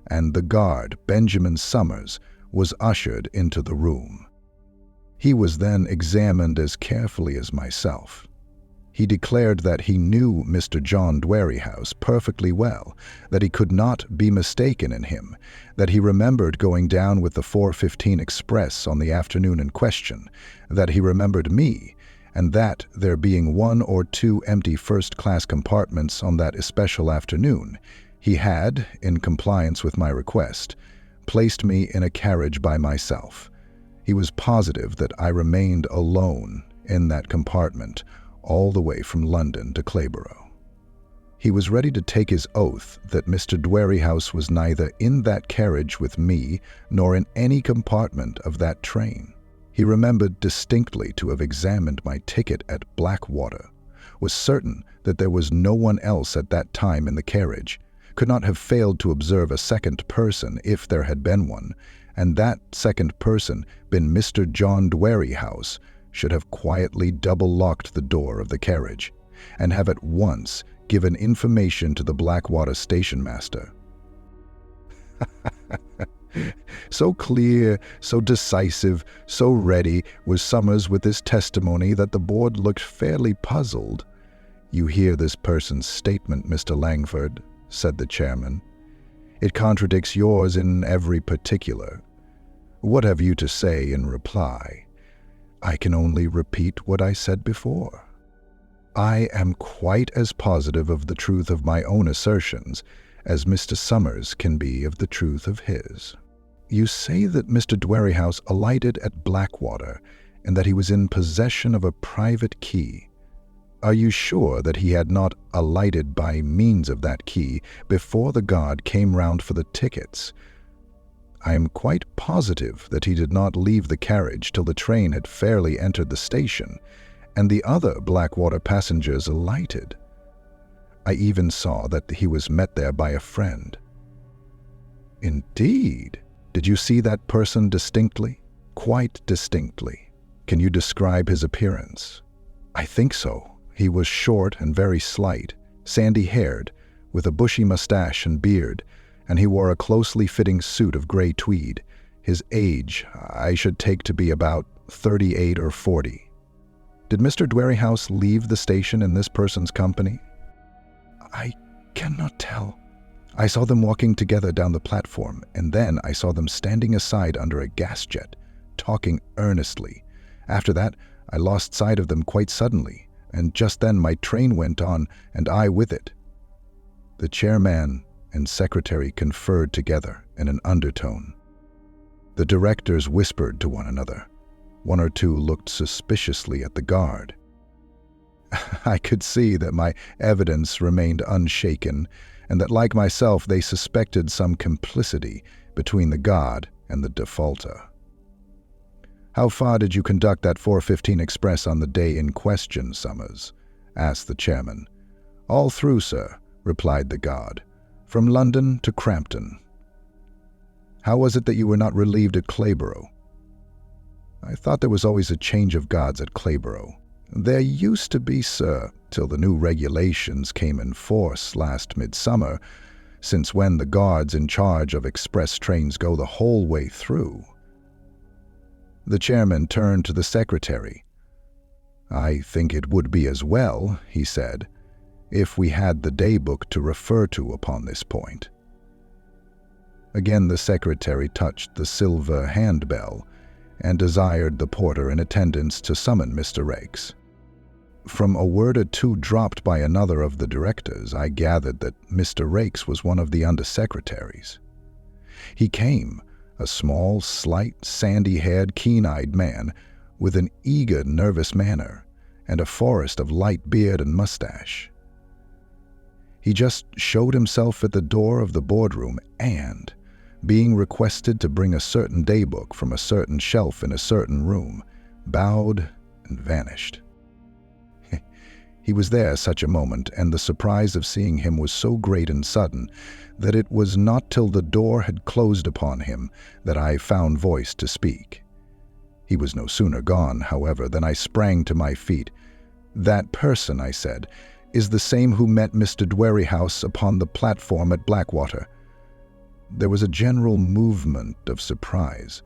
and the guard, Benjamin Summers, was ushered into the room. He was then examined as carefully as myself. He declared that he knew Mr. John Dwerrihouse perfectly well, that he could not be mistaken in him, that he remembered going down with the 4:15 express on the afternoon in question, that he remembered me, and that, there being 1 or 2 empty first-class compartments on that especial afternoon, he had, in compliance with my request, placed me in a carriage by myself. He was positive that I remained alone in that compartment all the way from London to Clayborough. He was ready to take his oath that Mr. Dwerrihouse was neither in that carriage with me nor in any compartment of that train. He remembered distinctly to have examined my ticket at Blackwater, was certain that there was no one else at that time in the carriage, could not have failed to observe a second person if there had been one, and that second person been Mr. John Dwerrihouse, should have quietly double-locked the door of the carriage, and have at once given information to the Blackwater station master. So clear, so decisive, so ready was Summers with this testimony that the board looked fairly puzzled. "You hear this person's statement, Mr. Langford," said the chairman. "It contradicts yours in every particular. What have you to say in reply?" "I can only repeat what I said before. I am quite as positive of the truth of my own assertions as Mr. Summers can be of the truth of his. You say that Mr. Dwerrihouse alighted at Blackwater, and that he was in possession of a private key. Are you sure that he had not alighted by means of that key before the guard came round for the tickets? I am quite positive that he did not leave the carriage till the train had fairly entered the station, and the other Blackwater passengers alighted. I even saw that he was met there by a friend." "Indeed? Did you see that person distinctly?" "Quite distinctly. Can you describe his appearance?" "I think so. He was short and very slight, sandy-haired, with a bushy mustache and beard, and he wore a closely fitting suit of gray tweed. His age I should take to be about 38 or 40. Did Mr. Dwerryhouse leave the station in this person's company?" "I cannot tell. I saw them walking together down the platform, and then I saw them standing aside under a gas jet, talking earnestly. After that, I lost sight of them quite suddenly, and just then my train went on, and I with it." The chairman and secretary conferred together in an undertone. The directors whispered to one another. One or two looked suspiciously at the guard. I could see that my evidence remained unshaken, and that, like myself, they suspected some complicity between the god and the defaulter. "How far did you conduct that 4:15 express on the day in question, Summers?" asked the chairman. "All through, sir," replied the guard. "From London to Crampton." "How was it that you were not relieved at Clayborough?" "I thought there was always a change of guards at Clayborough." "There used to be, sir, till the new regulations came in force last midsummer, since when the guards in charge of express trains go the whole way through." The chairman turned to the secretary. "I think it would be as well," he said, "if we had the daybook to refer to upon this point." Again the secretary touched the silver handbell and desired the porter in attendance to summon Mr. Raikes. From a word or two dropped by another of the directors, I gathered that Mr. Raikes was one of the undersecretaries. He came, a small, slight, sandy-haired, keen-eyed man with an eager, nervous manner and a forest of light beard and mustache. He just showed himself at the door of the boardroom and, being requested to bring a certain daybook from a certain shelf in a certain room, bowed and vanished. He was there such a moment, and the surprise of seeing him was so great and sudden that it was not till the door had closed upon him that I found voice to speak. He was no sooner gone, however, than I sprang to my feet. "That person," I said, "is the same who met Mr. Dwerryhouse upon the platform at Blackwater." There was a general movement of surprise.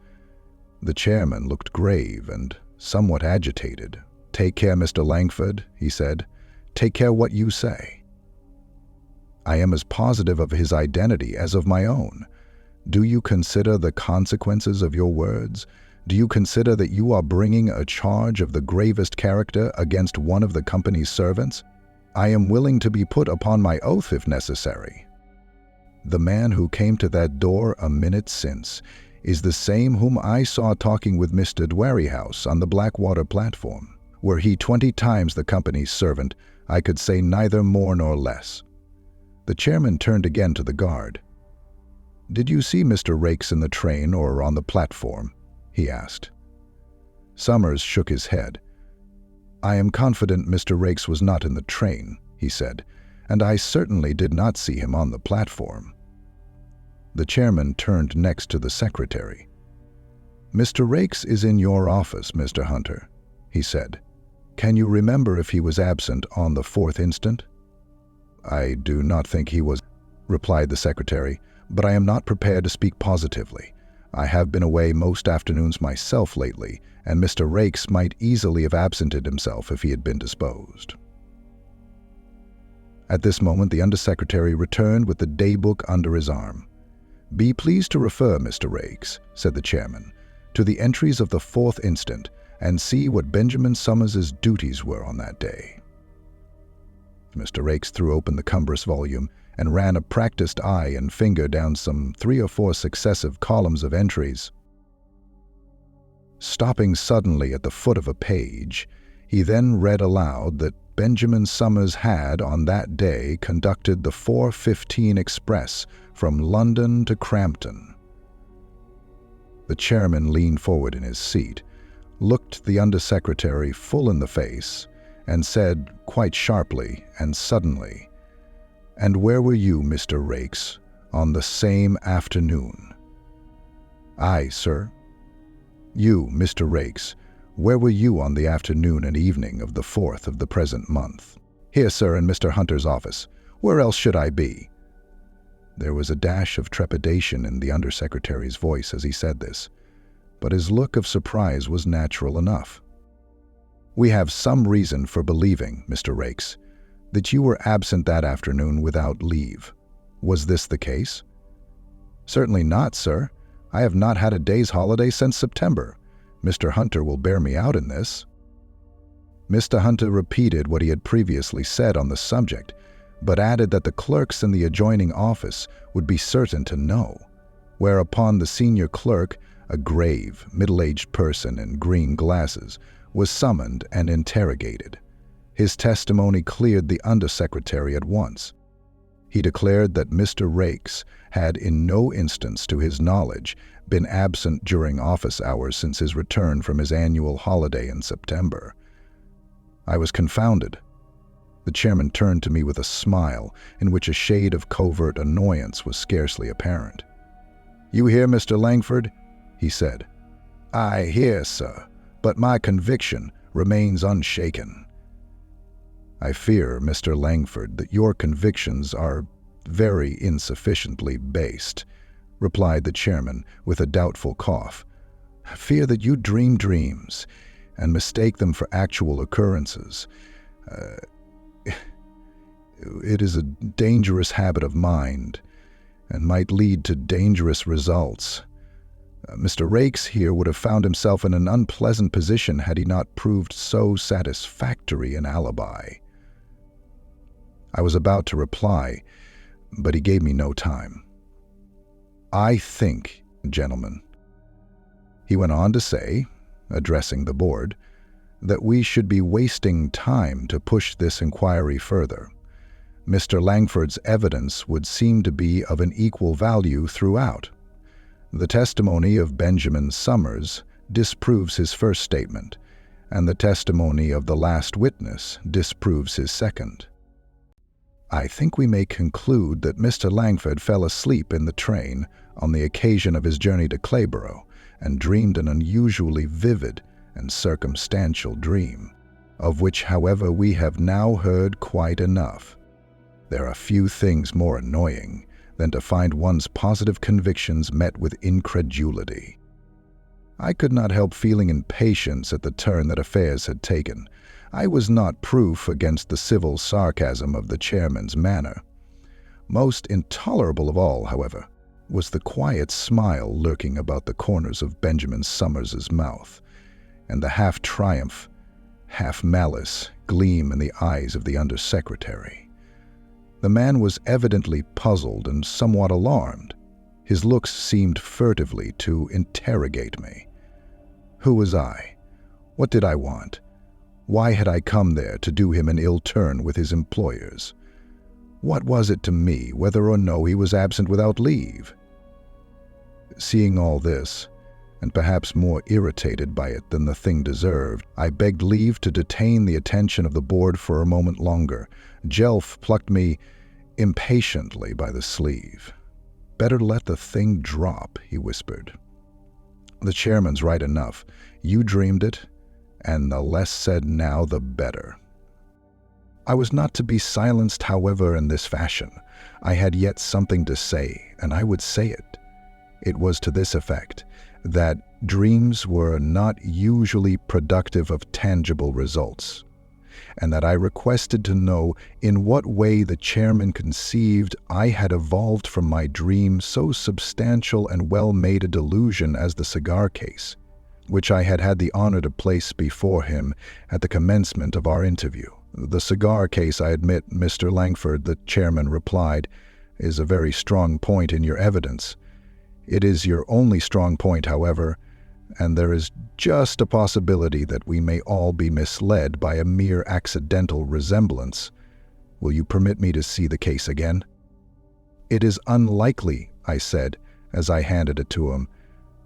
The chairman looked grave and somewhat agitated. "Take care, Mr. Langford," he said. "Take care what you say." "I am as positive of his identity as of my own. Do you consider the consequences of your words? Do you consider that you are bringing a charge of the gravest character against one of the company's servants? I am willing to be put upon my oath if necessary. The man who came to that door a minute since is the same whom I saw talking with Mr. Dwerryhouse on the Blackwater platform. Were he 20 times the company's servant, I could say neither more nor less." The chairman turned again to the guard. "Did you see Mr. Raikes in the train or on the platform?" he asked. Summers shook his head. "I am confident Mr. Raikes was not in the train," he said, "and I certainly did not see him on the platform." The chairman turned next to the secretary. "Mr. Raikes is in your office, Mr. Hunter," he said. "Can you remember if he was absent on the 4th instant?" "I do not think he was," replied the secretary, "but I am not prepared to speak positively. I have been away most afternoons myself lately, and Mr. Raikes might easily have absented himself if he had been disposed." At this moment the undersecretary returned with the daybook under his arm. "Be pleased to refer, Mr. Raikes," said the chairman, "to the entries of the 4th instant, and see what Benjamin Summers's duties were on that day." Mr. Raikes threw open the cumbrous volume and ran a practiced eye and finger down some 3 or 4 successive columns of entries. Stopping suddenly at the foot of a page, he then read aloud that Benjamin Summers had, on that day, conducted the 4:15 express from London to Crampton. The chairman leaned forward in his seat, looked the undersecretary full in the face, and said quite sharply and suddenly, "And where were you, Mr. Rakes, on the same afternoon?" "Aye, sir." "You, Mr. Rakes, where were you on the afternoon and evening of the 4th of the present month?" "Here, sir, in Mr. Hunter's office. Where else should I be?" There was a dash of trepidation in the undersecretary's voice as he said this, but his look of surprise was natural enough. "We have some reason for believing, Mr. Rakes, that you were absent that afternoon without leave. Was this the case?" "Certainly not, sir. I have not had a day's holiday since September. Mr. Hunter will bear me out in this." Mr. Hunter repeated what he had previously said on the subject, but added that the clerks in the adjoining office would be certain to know, whereupon the senior clerk, a grave, middle-aged person in green glasses, was summoned and interrogated. His testimony cleared the undersecretary at once. He declared that Mr. Rakes had in no instance to his knowledge been absent during office hours since his return from his annual holiday in September. I was confounded. The chairman turned to me with a smile in which a shade of covert annoyance was scarcely apparent. "You hear, Mr. Langford?" he said. "I hear, sir, but my conviction remains unshaken." "I fear, Mr. Langford, that your convictions are very insufficiently based," replied the chairman with a doubtful cough. "I fear that you dream dreams and mistake them for actual occurrences. It is a dangerous habit of mind and might lead to dangerous results. Mr. Rakes here would have found himself in an unpleasant position had he not proved so satisfactory an alibi." I was about to reply, but he gave me no time. "I think, gentlemen," he went on to say, addressing the board, "that we should be wasting time to push this inquiry further. Mr. Langford's evidence would seem to be of an equal value throughout. The testimony of Benjamin Summers disproves his first statement, and the testimony of the last witness disproves his second. I think we may conclude that Mr. Langford fell asleep in the train on the occasion of his journey to Clayborough and dreamed an unusually vivid and circumstantial dream, of which, however, we have now heard quite enough. There are few things more annoying than to find one's positive convictions met with incredulity. I could not help feeling impatience at the turn that affairs had taken. I was not proof against the civil sarcasm of the chairman's manner. Most intolerable of all, however, was the quiet smile lurking about the corners of Benjamin Summers's mouth, and the half-triumph, half-malice gleam in the eyes of the undersecretary. The man was evidently puzzled and somewhat alarmed. His looks seemed furtively to interrogate me. Who was I? What did I want? Why had I come there to do him an ill turn with his employers? What was it to me whether or no he was absent without leave? Seeing all this, and perhaps more irritated by it than the thing deserved, I begged leave to detain the attention of the board for a moment longer. Jelf plucked me impatiently by the sleeve. "Better let the thing drop," he whispered. "The chairman's right enough. You dreamed it, and the less said now the better." I was not to be silenced, however, in this fashion. I had yet something to say, and I would say it. It was to this effect, that dreams were not usually productive of tangible results, and that I requested to know in what way the chairman conceived I had evolved from my dream so substantial and well-made a delusion as the cigar case, which I had had the honor to place before him at the commencement of our interview. "The cigar case, I admit, Mr. Langford," the chairman replied, "is a very strong point in your evidence. It is your only strong point, however, and there is just a possibility that we may all be misled by a mere accidental resemblance. Will you permit me to see the case again?" "It is unlikely," I said, as I handed it to him,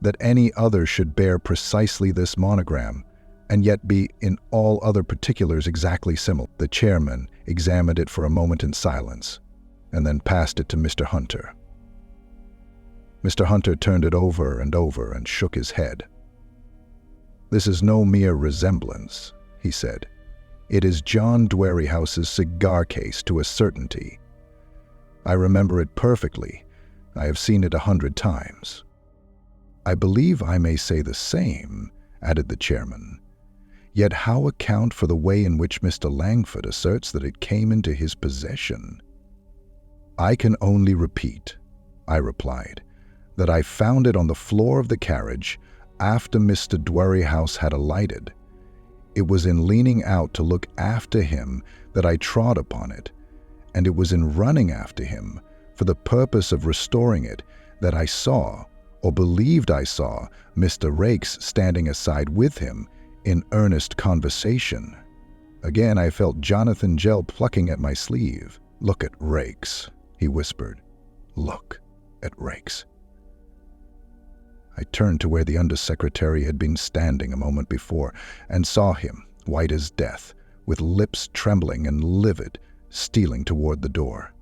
"that any other should bear precisely this monogram, and yet be in all other particulars exactly similar." The chairman examined it for a moment in silence. and then passed it to Mr. Hunter. Mr. Hunter turned it over and shook his head. "This is no mere resemblance," he said. "It is John Dwerryhouse's cigar case to a certainty. I remember it perfectly. I have seen it 100 times. I believe I may say the same," added the chairman. "Yet how account for the way in which Mr. Langford asserts that it came into his possession?" "I can only repeat," I replied, "that I found it on the floor of the carriage after Mr. Dwerryhouse had alighted. It was in leaning out to look after him that I trod upon it, and it was in running after him for the purpose of restoring it that I saw, or believed I saw, Mr. Raikes standing aside with him in earnest conversation." Again I felt Jonathan Gell plucking at my sleeve. "Look at Raikes," he whispered. "Look at Raikes." I turned to where the undersecretary had been standing a moment before and saw him, white as death, with lips trembling and livid, stealing toward the door.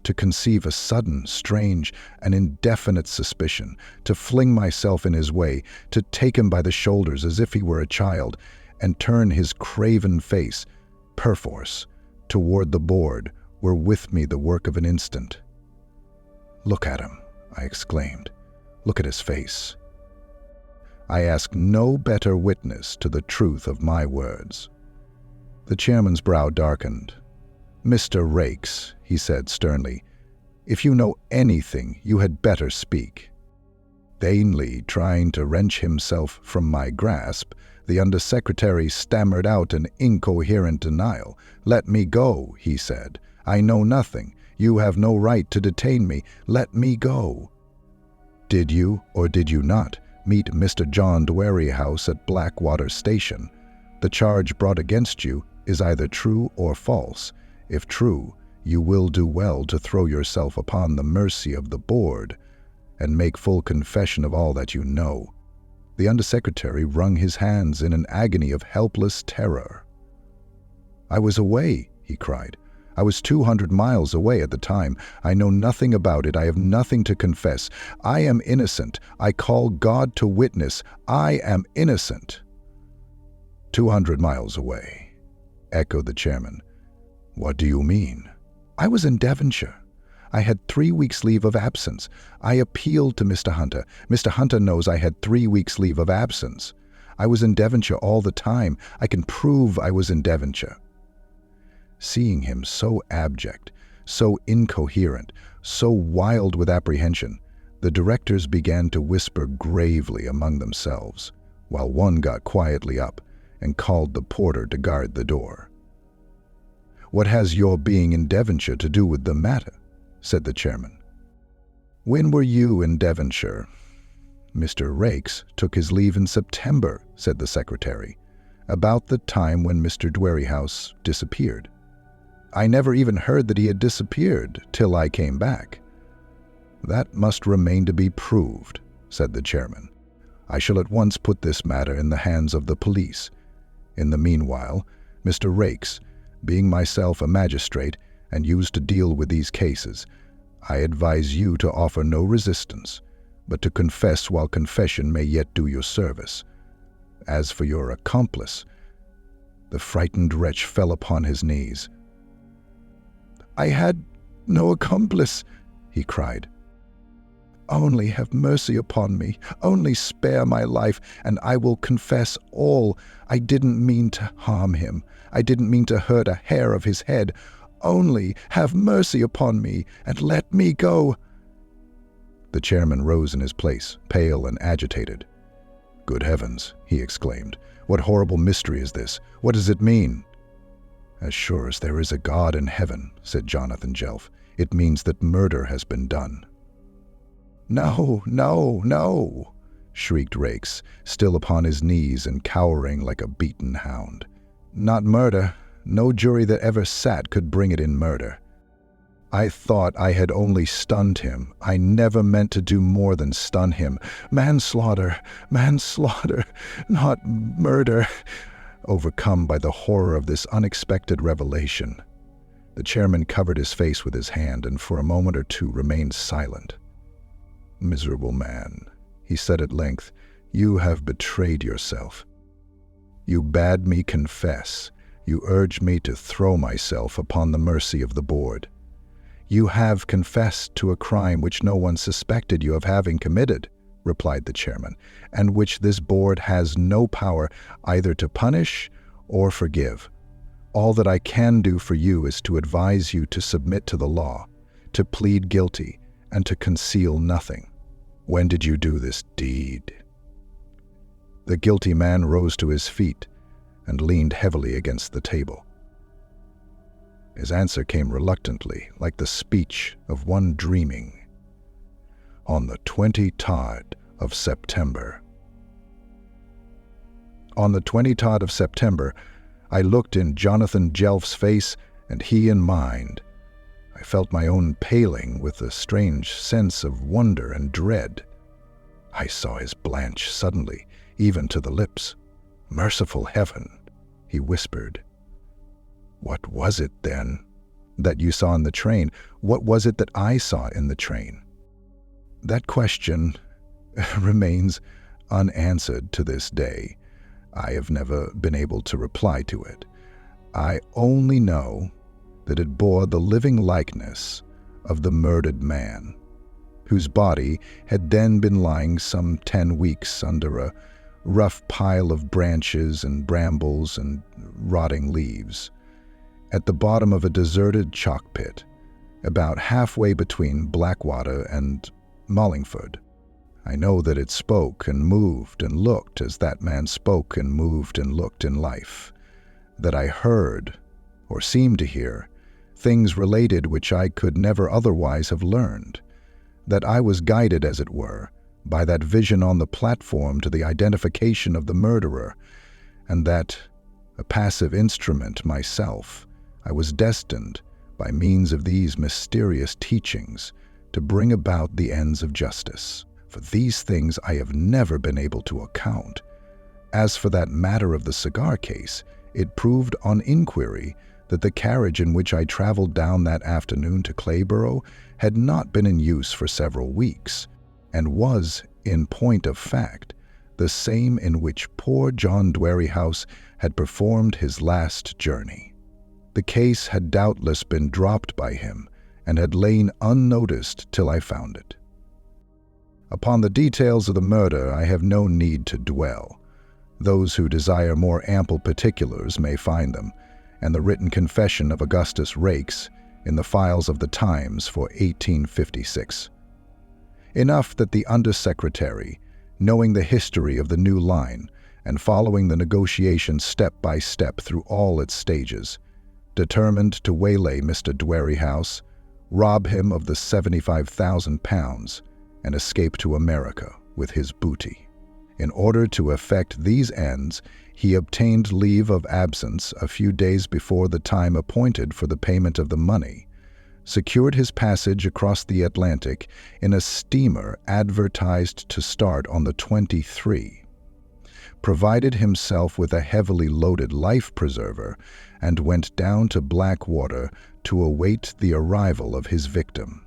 To conceive a sudden, strange, and indefinite suspicion, to fling myself in his way, to take him by the shoulders as if he were a child, and turn his craven face, perforce, toward the board, were with me the work of an instant. "Look at him," I exclaimed. "Look at his face." I ask no better witness to the truth of my words. The chairman's brow darkened. "Mr. Raikes," he said sternly, "if you know anything, you had better speak." Vainly trying to wrench himself from my grasp, the undersecretary stammered out an incoherent denial. "Let me go," he said. "I know nothing. You have no right to detain me. Let me go." "Did you, or did you not, meet Mr. John Dwerryhouse at Blackwater Station? The charge brought against you is either true or false. If true, you will do well to throw yourself upon the mercy of the board and make full confession of all that you know." The undersecretary wrung his hands in an agony of helpless terror. "I was away," he cried. "I was 200 miles away at the time. I know nothing about it. I have nothing to confess. I am innocent. I call God to witness. I am innocent." 200 miles away," echoed the chairman. "What do you mean?" "I was in Devonshire. I had 3 weeks' leave of absence. I appealed to Mr. Hunter. Mr. Hunter knows I had 3 weeks' leave of absence. I was in Devonshire all the time. I can prove I was in Devonshire." Seeing him so abject, so incoherent, so wild with apprehension, the directors began to whisper gravely among themselves, while one got quietly up and called the porter to guard the door. "What has your being in Devonshire to do with the matter?" said the chairman. "When were you in Devonshire?" "Mr. Raikes took his leave in September," said the secretary, "about the time when Mr. Dwerryhouse disappeared. I never even heard that he had disappeared till I came back." "That must remain to be proved," said the chairman. "I shall at once put this matter in the hands of the police. In the meanwhile, Mr. Raikes, being myself a magistrate and used to deal with these cases, I advise you to offer no resistance, but to confess while confession may yet do you service. As for your accomplice—" The frightened wretch fell upon his knees. "I had no accomplice," he cried. "Only have mercy upon me. Only spare my life, and I will confess all. I didn't mean to harm him. I didn't mean to hurt a hair of his head. Only have mercy upon me, and let me go." The chairman rose in his place, pale and agitated. "Good heavens," he exclaimed. "What horrible mystery is this? What does it mean?" "As sure as there is a God in heaven," said Jonathan Jelf, "it means that murder has been done." "No, no, no!" shrieked Raikes, still upon his knees and cowering like a beaten hound. "Not murder. No jury that ever sat could bring it in murder. I thought I had only stunned him. I never meant to do more than stun him. Manslaughter, manslaughter, not murder." Overcome by the horror of this unexpected revelation, The chairman covered his face with his hand and for a moment or two remained silent. "Miserable man," he said at length, "you have betrayed yourself. You bade me confess. You urged me to throw myself upon the mercy of the board. You have confessed to a crime which no one suspected you of having committed," replied the chairman, "and which this board has no power either to punish or forgive. All that I can do for you is to advise you to submit to the law, to plead guilty, and to conceal nothing. When did you do this deed?" The guilty man rose to his feet and leaned heavily against the table. His answer came reluctantly, like the speech of one dreaming. "On the 23rd of September." On the 23rd of September, I looked in Jonathan Jelf's face, and he in mine. I felt my own paling with a strange sense of wonder and dread. I saw his blanch suddenly, even to the lips. "Merciful heaven," he whispered. "What was it, then, that you saw in the train? What was it that I saw in the train?" That question remains unanswered to this day. I have never been able to reply to it. I only know that it bore the living likeness of the murdered man, whose body had then been lying some 10 weeks under a rough pile of branches and brambles and rotting leaves, at the bottom of a deserted chalk pit, about halfway between Blackwater and Mollingford. I know that it spoke and moved and looked as that man spoke and moved and looked in life, that I heard, or seemed to hear, things related which I could never otherwise have learned, that I was guided, as it were, by that vision on the platform to the identification of the murderer, and that, a passive instrument myself, I was destined, by means of these mysterious teachings, to bring about the ends of justice. For these things I have never been able to account. As for that matter of the cigar case, it proved on inquiry that the carriage in which I traveled down that afternoon to Clayborough had not been in use for several weeks, and was, in point of fact, the same in which poor John Dwerrihouse had performed his last journey. The case had doubtless been dropped by him, and had lain unnoticed till I found it. Upon the details of the murder I have no need to dwell. Those who desire more ample particulars may find them, and the written confession of Augustus Raikes in the files of the Times for 1856. Enough that the Undersecretary, knowing the history of the new line and following the negotiation step by step through all its stages, determined to waylay Mr. Dwerrihouse, rob him of the £75,000, and escape to America with his booty. In order to effect these ends, he obtained leave of absence a few days before the time appointed for the payment of the money, secured his passage across the Atlantic in a steamer advertised to start on the 23rd, provided himself with a heavily loaded life-preserver, and went down to Blackwater to await the arrival of his victim.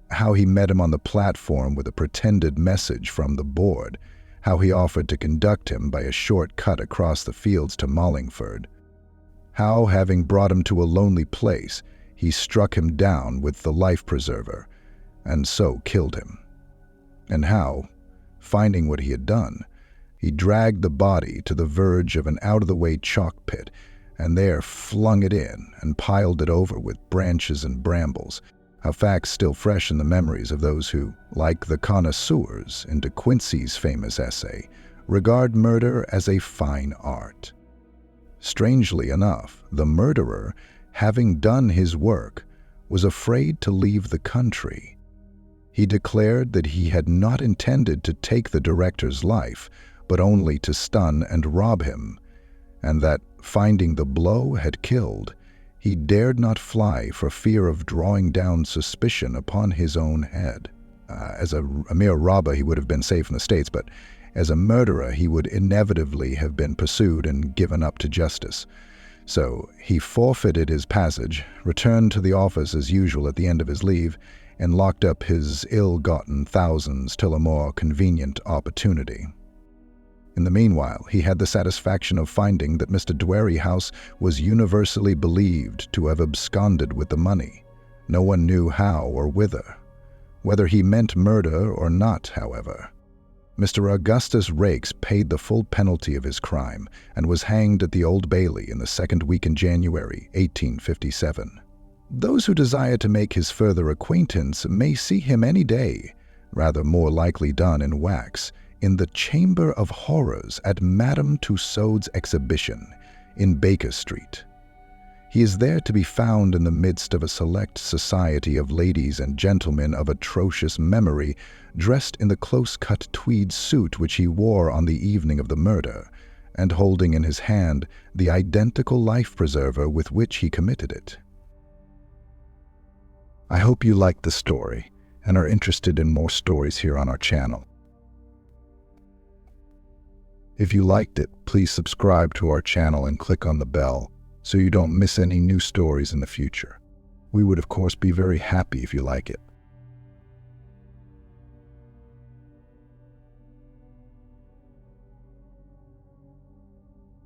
How he met him on the platform with a pretended message from the board, how he offered to conduct him by a short cut across the fields to Mollingford, how, having brought him to a lonely place, he struck him down with the life-preserver, and so killed him, and how, finding what he had done, he dragged the body to the verge of an out-of-the-way chalk pit, and there flung it in and piled it over with branches and brambles, a fact still fresh in the memories of those who, like the connoisseurs in De Quincey's famous essay, regard murder as a fine art. Strangely enough, the murderer, having done his work, was afraid to leave the country. He declared that he had not intended to take the director's life, but only to stun and rob him, and that, finding the blow had killed, he dared not fly for fear of drawing down suspicion upon his own head. As a mere robber, he would have been safe in the States, but as a murderer, he would inevitably have been pursued and given up to justice. So he forfeited his passage, returned to the office as usual at the end of his leave, and locked up his ill-gotten thousands till a more convenient opportunity. In the meanwhile, he had the satisfaction of finding that Mr. Dwerrihouse was universally believed to have absconded with the money. No one knew how or whither. Whether he meant murder or not, however, Mr. Augustus Raikes paid the full penalty of his crime and was hanged at the Old Bailey in the second week in January, 1857. Those who desire to make his further acquaintance may see him any day, rather more likely done in wax, in the Chamber of Horrors at Madame Tussaud's exhibition in Baker Street. He is there to be found in the midst of a select society of ladies and gentlemen of atrocious memory, dressed in the close-cut tweed suit which he wore on the evening of the murder, and holding in his hand the identical life-preserver with which he committed it. I hope you liked the story and are interested in more stories here on our channel. If you liked it, please subscribe to our channel and click on the bell so you don't miss any new stories in the future. We would of course be very happy if you like it.